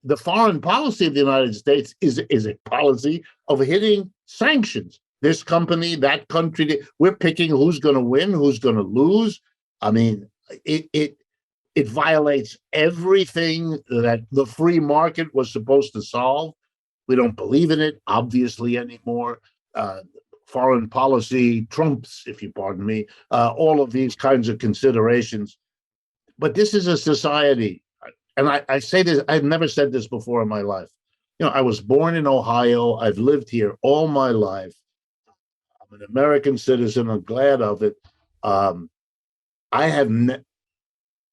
The foreign policy of the United States is a policy of hitting sanctions. This company, that country, we're picking who's going to win, who's going to lose. I mean, It violates everything that the free market was supposed to solve. We don't believe in it, obviously, anymore. Foreign policy trumps, if you pardon me, all of these kinds of considerations. But this is a society, and I say this, I've never said this before in my life. I was born in Ohio. I've lived here all my life. I'm an American citizen. I'm glad of it.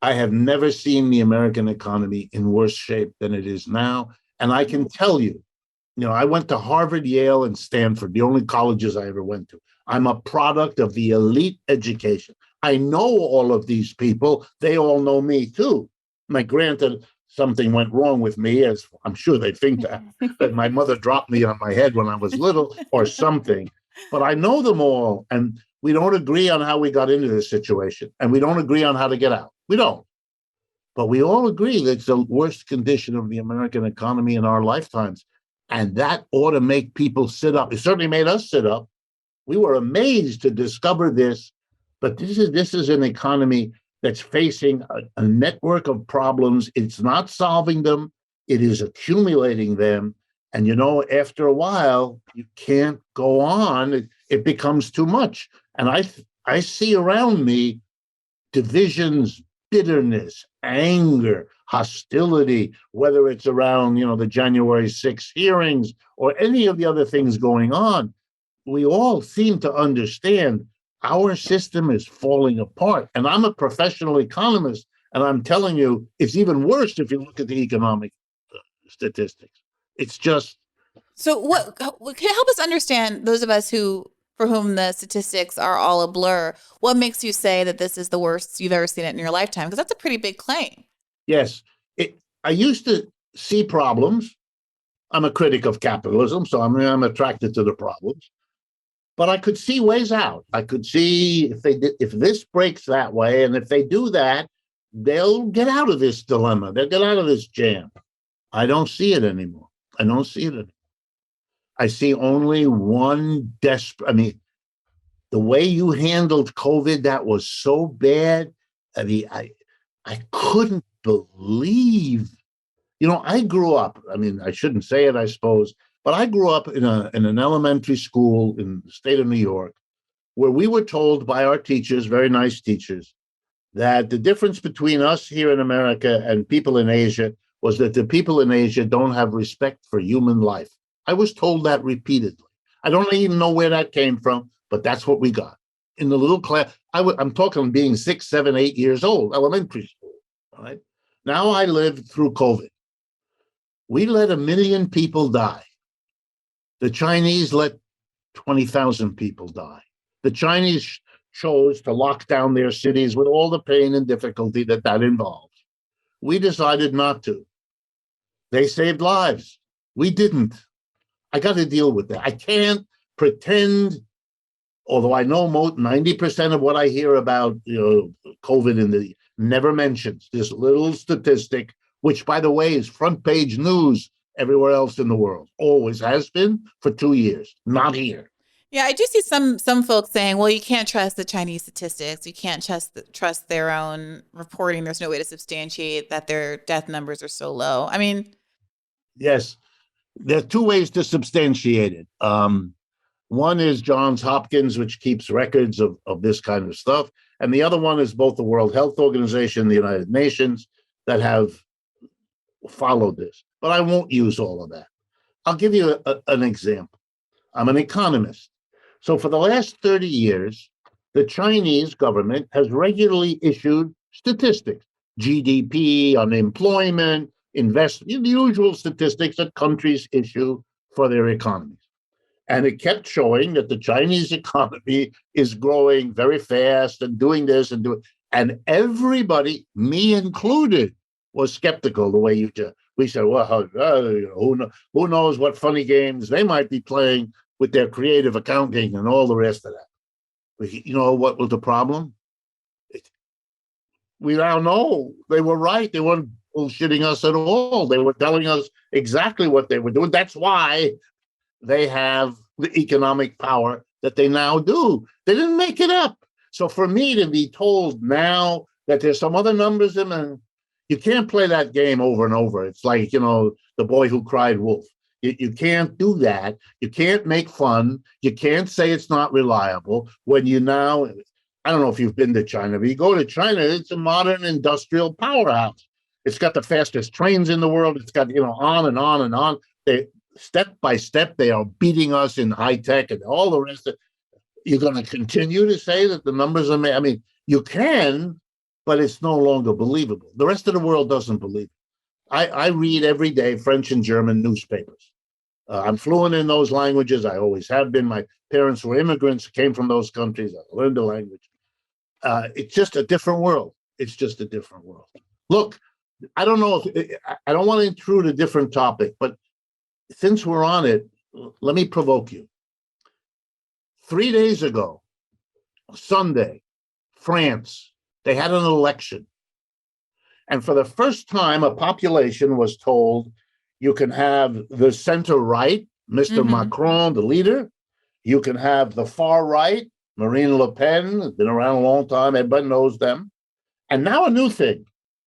I have never seen the American economy in worse shape than it is now. And I can tell you, I went to Harvard, Yale, and Stanford, the only colleges I ever went to. I'm a product of the elite education. I know all of these people. They all know me, too. Granted, something went wrong with me, as I'm sure they think that my mother dropped me on my head when I was little or something. But I know them all, and we don't agree on how we got into this situation, and we don't agree on how to get out. We don't. But we all agree that it's the worst condition of the American economy in our lifetimes. And that ought to make people sit up. It certainly made us sit up. We were amazed to discover this. But this is an economy that's facing a network of problems. It's not solving them. It is accumulating them. And, after a while, you can't go on. It becomes too much. And I see around me divisions, bitterness, anger, hostility, whether it's around, the January 6th hearings or any of the other things going on. We all seem to understand our system is falling apart. And I'm a professional economist, and I'm telling you, it's even worse if you look at the economic statistics. It's just. So what can you help us understand, those of us for whom the statistics are all a blur, what makes you say that this is the worst you've ever seen it in your lifetime? Because that's a pretty big claim. Yes. I used to see problems. I'm a critic of capitalism, so I'm attracted to the problems. But I could see ways out. I could see if this breaks that way, and if they do that, they'll get out of this dilemma. They'll get out of this jam. I don't see it anymore. I see only one the way you handled COVID, that was so bad. I couldn't believe. I grew up, I shouldn't say it, I suppose, but I grew up in an elementary school in the state of New York, where we were told by our teachers, very nice teachers, that the difference between us here in America and people in Asia was that the people in Asia don't have respect for human life. I was told that repeatedly. I don't even know where that came from, but that's what we got. In the little class, I'm talking being 6, 7, 8 years old, elementary school. All right. Now I lived through COVID. We let 1 million people die. The Chinese let 20,000 people die. The Chinese chose to lock down their cities with all the pain and difficulty that involves. We decided not to. They saved lives. We didn't. I got to deal with that. I can't pretend, although I know 90% of what I hear about COVID never mentions this little statistic, which, by the way, is front page news everywhere else in the world. Always has been for 2 years. Not here. Yeah, I do see some folks saying, well, you can't trust the Chinese statistics. You can't trust their own reporting. There's no way to substantiate that their death numbers are so low. Yes, there are two ways to substantiate it. One is Johns Hopkins, which keeps records of this kind of stuff. And the other one is both the World Health Organization and the United Nations that have followed this. But I won't use all of that. I'll give you an example. I'm an economist. So for the last 30 years, the Chinese government has regularly issued statistics, GDP, unemployment, investment, the usual statistics that countries issue for their economies. And it kept showing that the Chinese economy is growing very fast and doing this and doing, and everybody, me included, was skeptical the way you did. We said, well, who knows what funny games they might be playing with their creative accounting and all the rest of that. You know what was the problem? We now know they were right. They weren't bullshitting us at all. They were telling us exactly what they were doing. That's why they have the economic power that they now do. They didn't make it up. So for me to be told now that there's some other numbers in, and you can't play that game over and over. It's like, the boy who cried wolf. You can't do that. You can't make fun. You can't say it's not reliable when you now, I don't know if you've been to China, but you go to China, it's a modern industrial powerhouse. It's got the fastest trains in the world. It's got, on and on and on. They, step by step, they are beating us in high tech and all the rest of it. You're going to continue to say that the numbers are, I mean, you can, but it's no longer believable. The rest of the world doesn't believe it. I read every day French and German newspapers. I'm fluent in those languages. I always have been. My parents were immigrants, came from those countries. I learned the language. It's just a different world. It's just a different world. Look, I don't know if I don't want to intrude a different topic, but since we're on it, let me provoke you. 3 days ago, Sunday, France, they had an election. And for the first time, a population was told you can have the center right, Mr. Macron, the leader. You can have the far right, Marine Le Pen, been around a long time, everybody knows them. And now a new thing,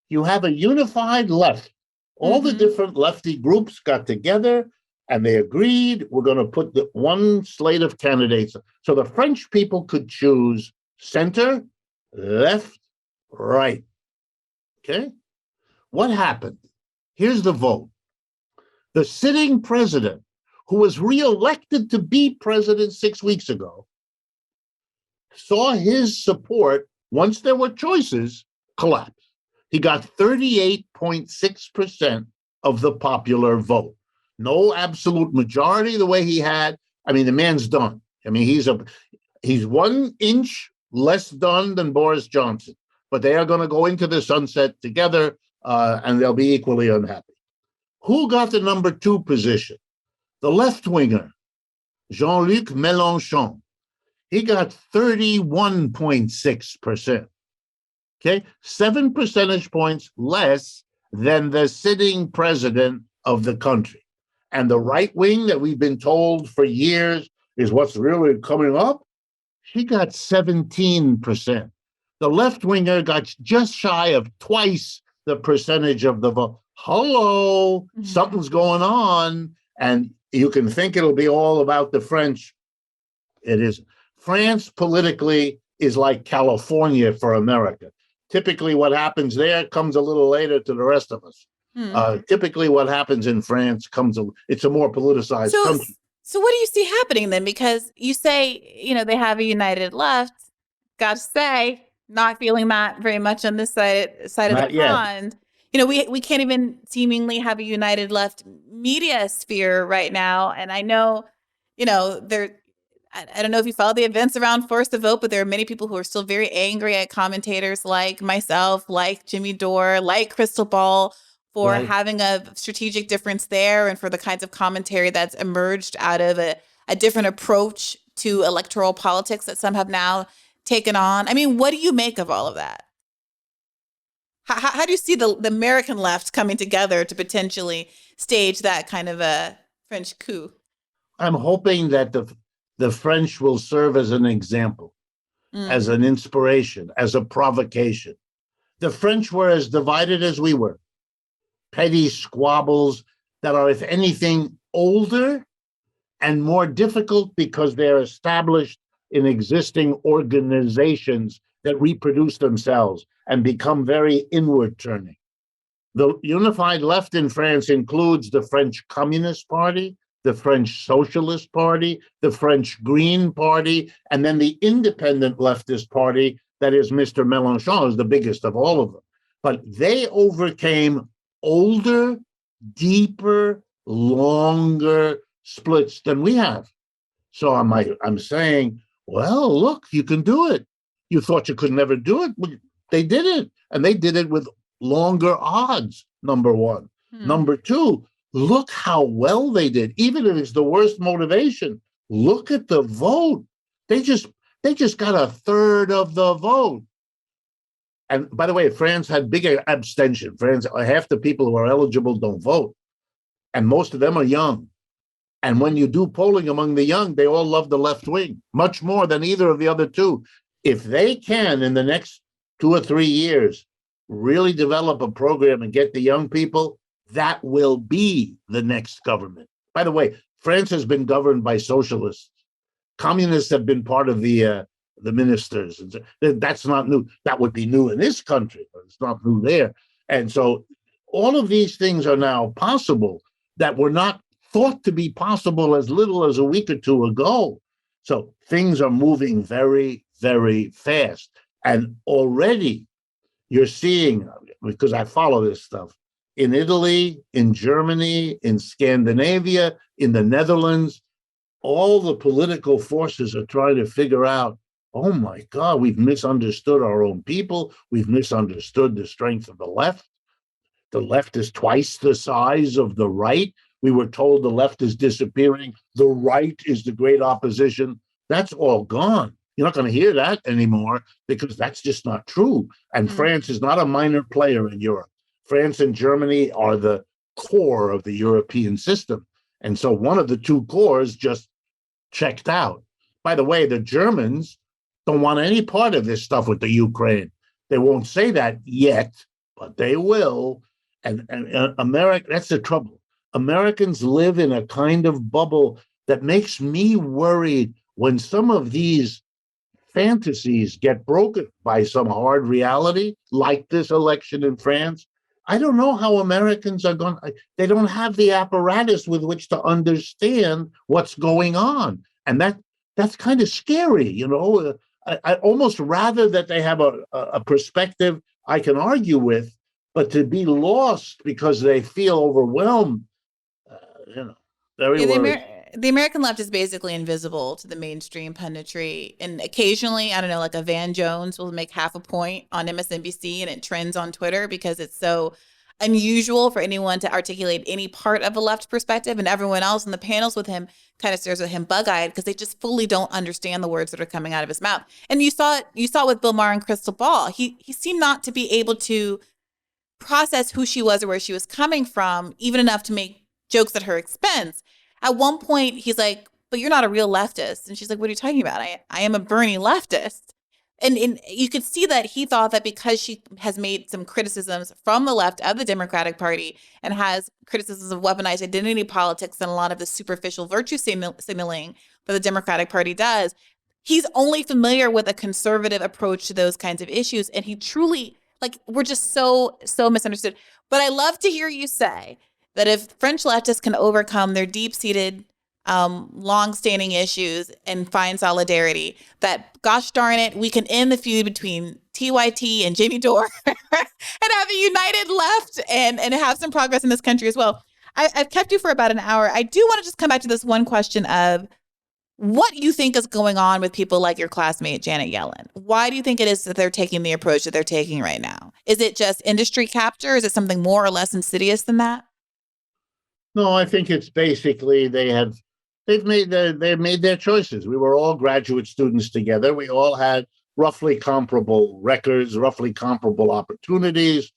you have a unified left. All the different lefty groups got together and they agreed we're going to put the one slate of candidates. So the French people could choose center, left, right. Okay? What happened? Here's the vote. The sitting president, who was reelected to be president 6 weeks ago, saw his support, once there were choices, collapse. He got 38.6% of the popular vote. No absolute majority the way he had. I mean, the man's done. I mean, he's 1 inch less done than Boris Johnson, but they are going to go into the sunset together, and they'll be equally unhappy. Who got the number 2 position? The left-winger, Jean-Luc Mélenchon. He got 31.6%. Okay, 7 percentage points less than the sitting president of the country. And the right wing that we've been told for years is what's really coming up, he got 17%. The left winger got just shy of twice the percentage of the vote. Hello, something's going on. And you can think it'll be all about the French. It isn't. France politically is like California for America. Typically what happens there comes a little later to the rest of us. Typically what happens in France it's a more politicized country. So what do you see happening then? Because you say, they have a united left. Got to say, not feeling that very much on this side of the pond. We can't even seemingly have a united left media sphere right now. And I know, I don't know if you follow the events around Force the Vote, but there are many people who are still very angry at commentators like myself, like Jimmy Dore, like Krystal Ball, for having a strategic difference there and for the kinds of commentary that's emerged out of a different approach to electoral politics that some have now taken on. I mean, what do you make of all of that? How do you see the American left coming together to potentially stage that kind of a French coup? I'm hoping that the French will serve as an example, as an inspiration, as a provocation. The French were as divided as we were. Petty squabbles that are, if anything, older and more difficult because they're established in existing organizations that reproduce themselves and become very inward turning. The unified left in France includes the French Communist Party, the French Socialist Party, the French Green Party, and then the independent leftist party that is Mr. Mélenchon, is the biggest of all of them. But they overcame older, deeper, longer splits than we have. So I'm saying, well, look, you can do it. You thought you could never do it. Well, they did it, and they did it with longer odds, number one. Number two, look how well they did. Even if it's the worst motivation, look at the vote. They just got a third of the vote. And by the way, France had bigger abstention. France, half the people who are eligible don't vote. And most of them are young. And when you do polling among the young, they all love the left wing, much more than either of the other two. If they can, in the next 2 or 3 years, really develop a program and get the young people, that will be the next government. By the way, France has been governed by socialists. Communists have been part of the ministers. That's not new. That would be new in this country, but it's not new there. And so all of these things are now possible that were not thought to be possible as little as a week or two ago. So things are moving very, very fast. And already you're seeing, because I follow this stuff, in Italy, in Germany, in Scandinavia, in the Netherlands, all the political forces are trying to figure out, oh my God, we've misunderstood our own people. We've misunderstood the strength of the left. The left is twice the size of the right. We were told the left is disappearing. The right is the great opposition. That's all gone. You're not going to hear that anymore because that's just not true. And France is not a minor player in Europe. France and Germany are the core of the European system. And so one of the two cores just checked out. By the way, the Germans don't want any part of this stuff with the Ukraine. They won't say that yet, but they will. And America, that's the trouble. Americans live in a kind of bubble that makes me worried when some of these fantasies get broken by some hard reality, like this election in France. I don't know how Americans are going. They don't have the apparatus with which to understand what's going on, and that's kind of scary. You know, I almost rather that they have a perspective I can argue with, but to be lost because they feel overwhelmed, very worried. The American left is basically invisible to the mainstream punditry. And occasionally, I don't know, like a Van Jones will make half a point on MSNBC and it trends on Twitter because it's so unusual for anyone to articulate any part of a left perspective. And everyone else in the panels with him kind of stares at him bug-eyed because they just fully don't understand the words that are coming out of his mouth. And you saw it with Bill Maher and Krystal Ball. He seemed not to be able to process who she was or where she was coming from, even enough to make jokes at her expense. At one point, he's like, but you're not a real leftist. And she's like, what are you talking about? I am a Bernie leftist. And you could see that he thought that because she has made some criticisms from the left of the Democratic Party and has criticisms of weaponized identity politics and a lot of the superficial virtue signaling that the Democratic Party does, he's only familiar with a conservative approach to those kinds of issues. And he truly, we're just so misunderstood. But I love to hear you say that if French leftists can overcome their deep-seated, long-standing issues and find solidarity, that, gosh darn it, we can end the feud between TYT and Jimmy Dore and have a united left and have some progress in this country as well. I've kept you for about an hour. I do want to just come back to this one question of what you think is going on with people like your classmate, Janet Yellen. Why do you think it is that they're taking the approach that they're taking right now? Is it just industry capture? Is it something more or less insidious than that? No, I think it's basically they've made their choices. We were all graduate students together. We all had roughly comparable records, roughly comparable opportunities,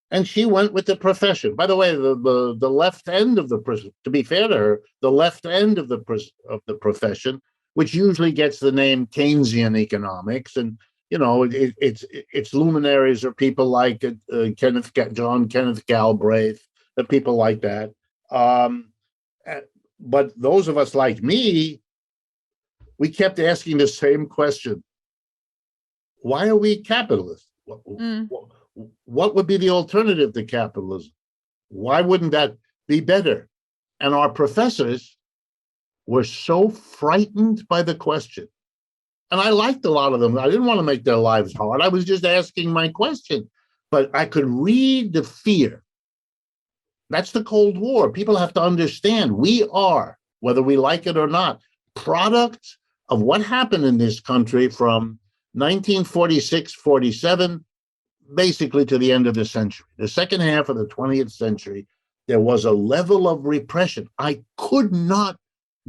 and she went with the profession. By the way, the left end of to be fair to her, the left end of the profession, which usually gets the name Keynesian economics, and its luminaries are people like Kenneth Galbraith, and people like that. But those of us like me, we kept asking the same question: why are we capitalists? What would be the alternative to capitalism? Why wouldn't that be better? And our professors were so frightened by the question. And I liked a lot of them. I didn't want to make their lives hard. I was just asking my question. But I could read the fear. That's the Cold War. People have to understand we are, whether we like it or not, products of what happened in this country from 1946-47, basically to the end of the century. The second half of the 20th century, there was a level of repression. I could not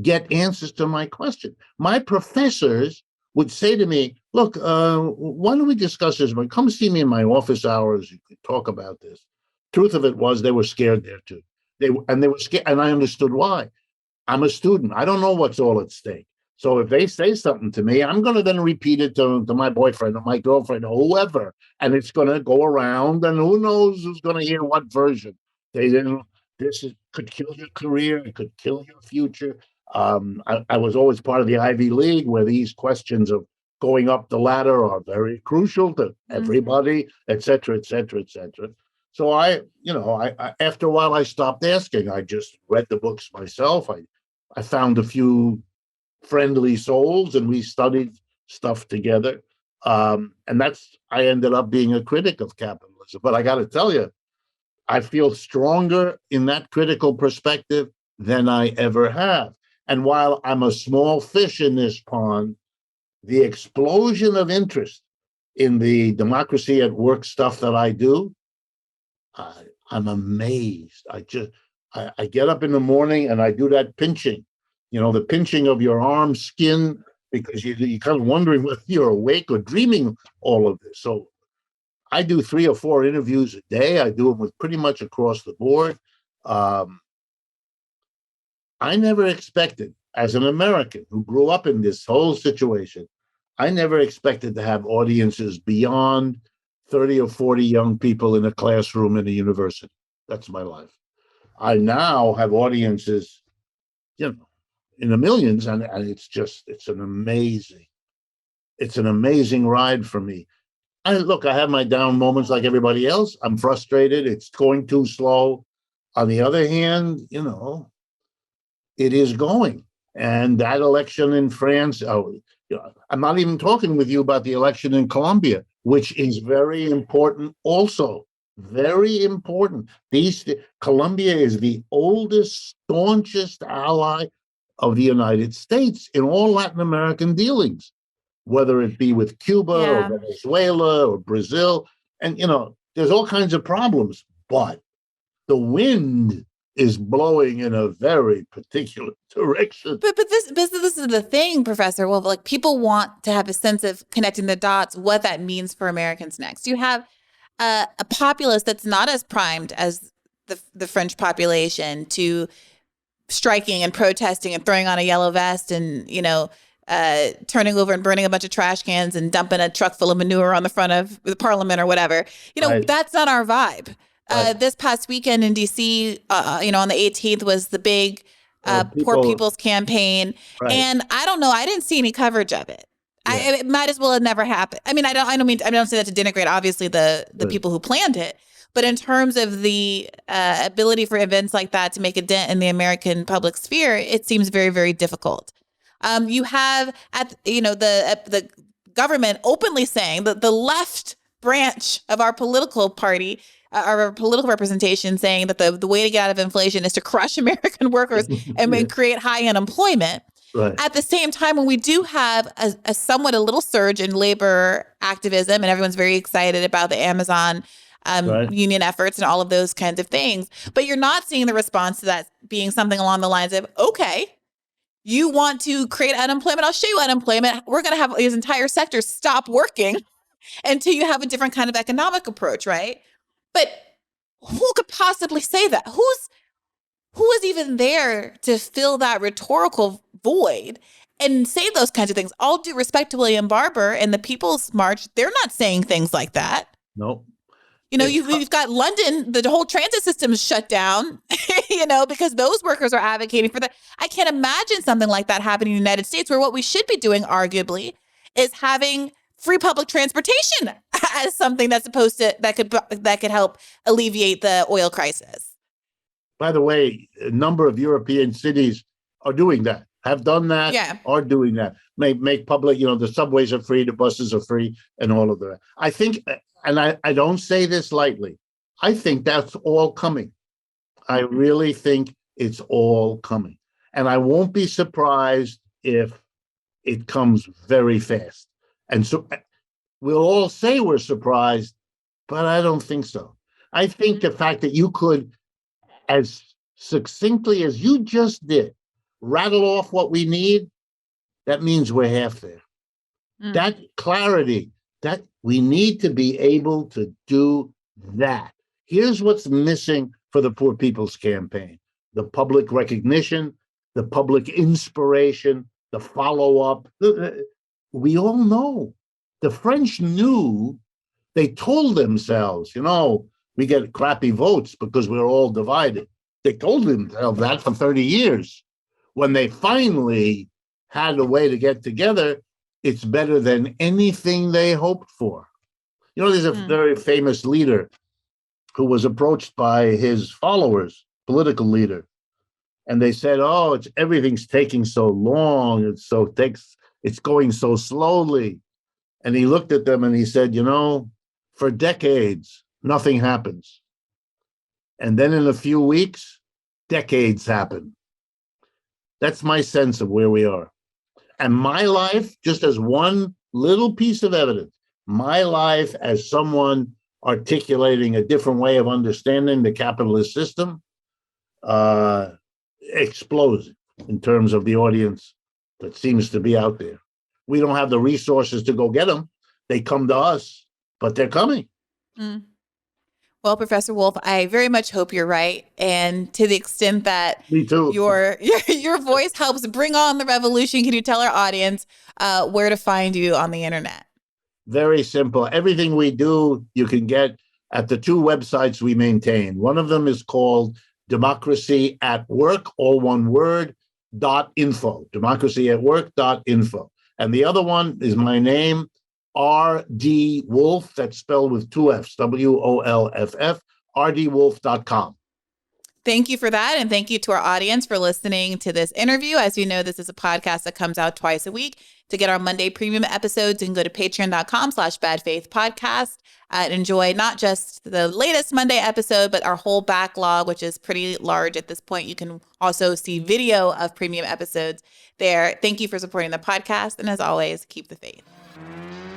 get answers to my question. My professors would say to me, look, why don't we discuss this? Come see me in my office hours. You could talk about this. Truth of it was they were scared there too. They were scared, and I understood why. I'm a student. I don't know what's all at stake. So if they say something to me, I'm going to then repeat it to my boyfriend or my girlfriend or whoever, and it's going to go around, and who knows who's going to hear what version. They didn't. Could kill your career. It could kill your future. I was always part of the Ivy League, where these questions of going up the ladder are very crucial to everybody, et cetera, et cetera, et cetera. So I after a while, I stopped asking. I just read the books myself. I found a few friendly souls, and we studied stuff together. And I ended up being a critic of capitalism. But I got to tell you, I feel stronger in that critical perspective than I ever have. And while I'm a small fish in this pond, the explosion of interest in the democracy at work stuff that I do, I'm amazed. I get up in the morning and I do that pinching, the pinching of your arm skin, because you're kind of wondering whether you're awake or dreaming all of this. So I do 3 or 4 interviews a day. I do them with pretty much across the board. I never expected, as an American who grew up in this whole situation, I never expected to have audiences beyond 30 or 40 young people in a classroom in a university. That's my life. I now have audiences, in the millions, and it's an amazing ride for me. I have my down moments like everybody else. I'm frustrated. It's going too slow. On the other hand, it is going. And that election in France, I'm not even talking with you about the election in Colombia, which is very important also. Very important. Colombia is the oldest, staunchest ally of the United States in all Latin American dealings, whether it be with Cuba or Venezuela or Brazil. And, there's all kinds of problems, but the wind is blowing in a very particular direction. But this is the thing, Professor Wolff. Like, people want to have a sense of connecting the dots, what that means for Americans next. You have a populace that's not as primed as the French population to striking and protesting and throwing on a yellow vest and, turning over and burning a bunch of trash cans and dumping a truck full of manure on the front of the parliament or whatever. That's not our vibe. This past weekend in D.C., on the 18th was the big Poor People's Campaign. Right. And I don't know, I didn't see any coverage of it. Yeah. It might as well have never happened. I mean, I don't say that to denigrate, obviously, the people who planned it. But in terms of the ability for events like that to make a dent in the American public sphere, it seems very, very difficult. You have the government openly saying that the left branch of our political party, our political representation, saying that the way to get out of inflation is to crush American workers and create high unemployment. Right. At the same time, when we do have a little surge in labor activism, and everyone's very excited about the Amazon union efforts and all of those kinds of things, but you're not seeing the response to that being something along the lines of, okay, you want to create unemployment? I'll show you unemployment. We're going to have these entire sectors stop working until you have a different kind of economic approach, right? But who could possibly say that? Who is even there to fill that rhetorical void and say those kinds of things? All due respect to William Barber and the People's March, they're not saying things like that. No. You've got London, the whole transit system is shut down, because those workers are advocating for that. I can't imagine something like that happening in the United States, where what we should be doing, arguably, is having free public transportation as something that's that could help alleviate the oil crisis. By the way, a number of European cities are doing that, have done that, are doing that. Make public, the subways are free, the buses are free, and all of that. I think, and I don't say this lightly, I think that's all coming. I really think it's all coming. And I won't be surprised if it comes very fast. And so we'll all say we're surprised, but I don't think so. I think the fact that you could, as succinctly as you just did, rattle off what we need, that means we're half there. That clarity, that we need to be able to do that. Here's what's missing for the Poor People's Campaign: the public recognition, the public inspiration, the follow-up. We all know. The French knew, they told themselves, we get crappy votes because we're all divided. They told themselves that for 30 years. When they finally had a way to get together, it's better than anything they hoped for. There's a very famous leader who was approached by his followers, political leader, and they said, everything's taking so long. It's going so slowly. And he looked at them and he said, for decades, nothing happens. And then in a few weeks, decades happen. That's my sense of where we are. And my life, just as one little piece of evidence, my life as someone articulating a different way of understanding the capitalist system explodes in terms of the audience that seems to be out there. We don't have the resources to go get them. They come to us, but they're coming. Mm. Well, Professor Wolff, I very much hope you're right. And to the extent that Me too. your voice helps bring on the revolution, can you tell our audience where to find you on the internet? Very simple. Everything we do, you can get at the two websites we maintain. One of them is called Democracy at Work, all one word, .info, democracyatwork.info. And the other one is my name, R.D. Wolff, that's spelled with two F's, WOLFF, rdwolff.com. Thank you for that. And thank you to our audience for listening to this interview. As you know, this is a podcast that comes out twice a week. To get our Monday premium episodes, you can go to patreon.com/badfaithpodcast and enjoy not just the latest Monday episode, but our whole backlog, which is pretty large at this point. You can also see video of premium episodes there. Thank you for supporting the podcast. And as always, keep the faith.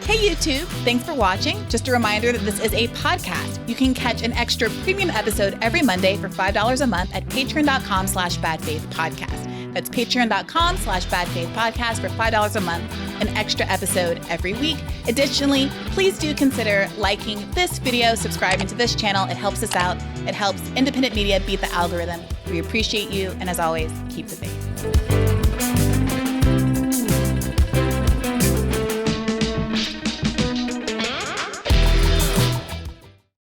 Hey YouTube, thanks for watching. Just a reminder that this is a podcast. You can catch an extra premium episode every Monday for $5 a month at patreon.com/badfaithpodcast. That's patreon.com/badfaithpodcast for $5 a month, an extra episode every week. Additionally, please do consider liking this video, subscribing to this channel. It helps us out. It helps independent media beat the algorithm. We appreciate you. And as always, keep the faith.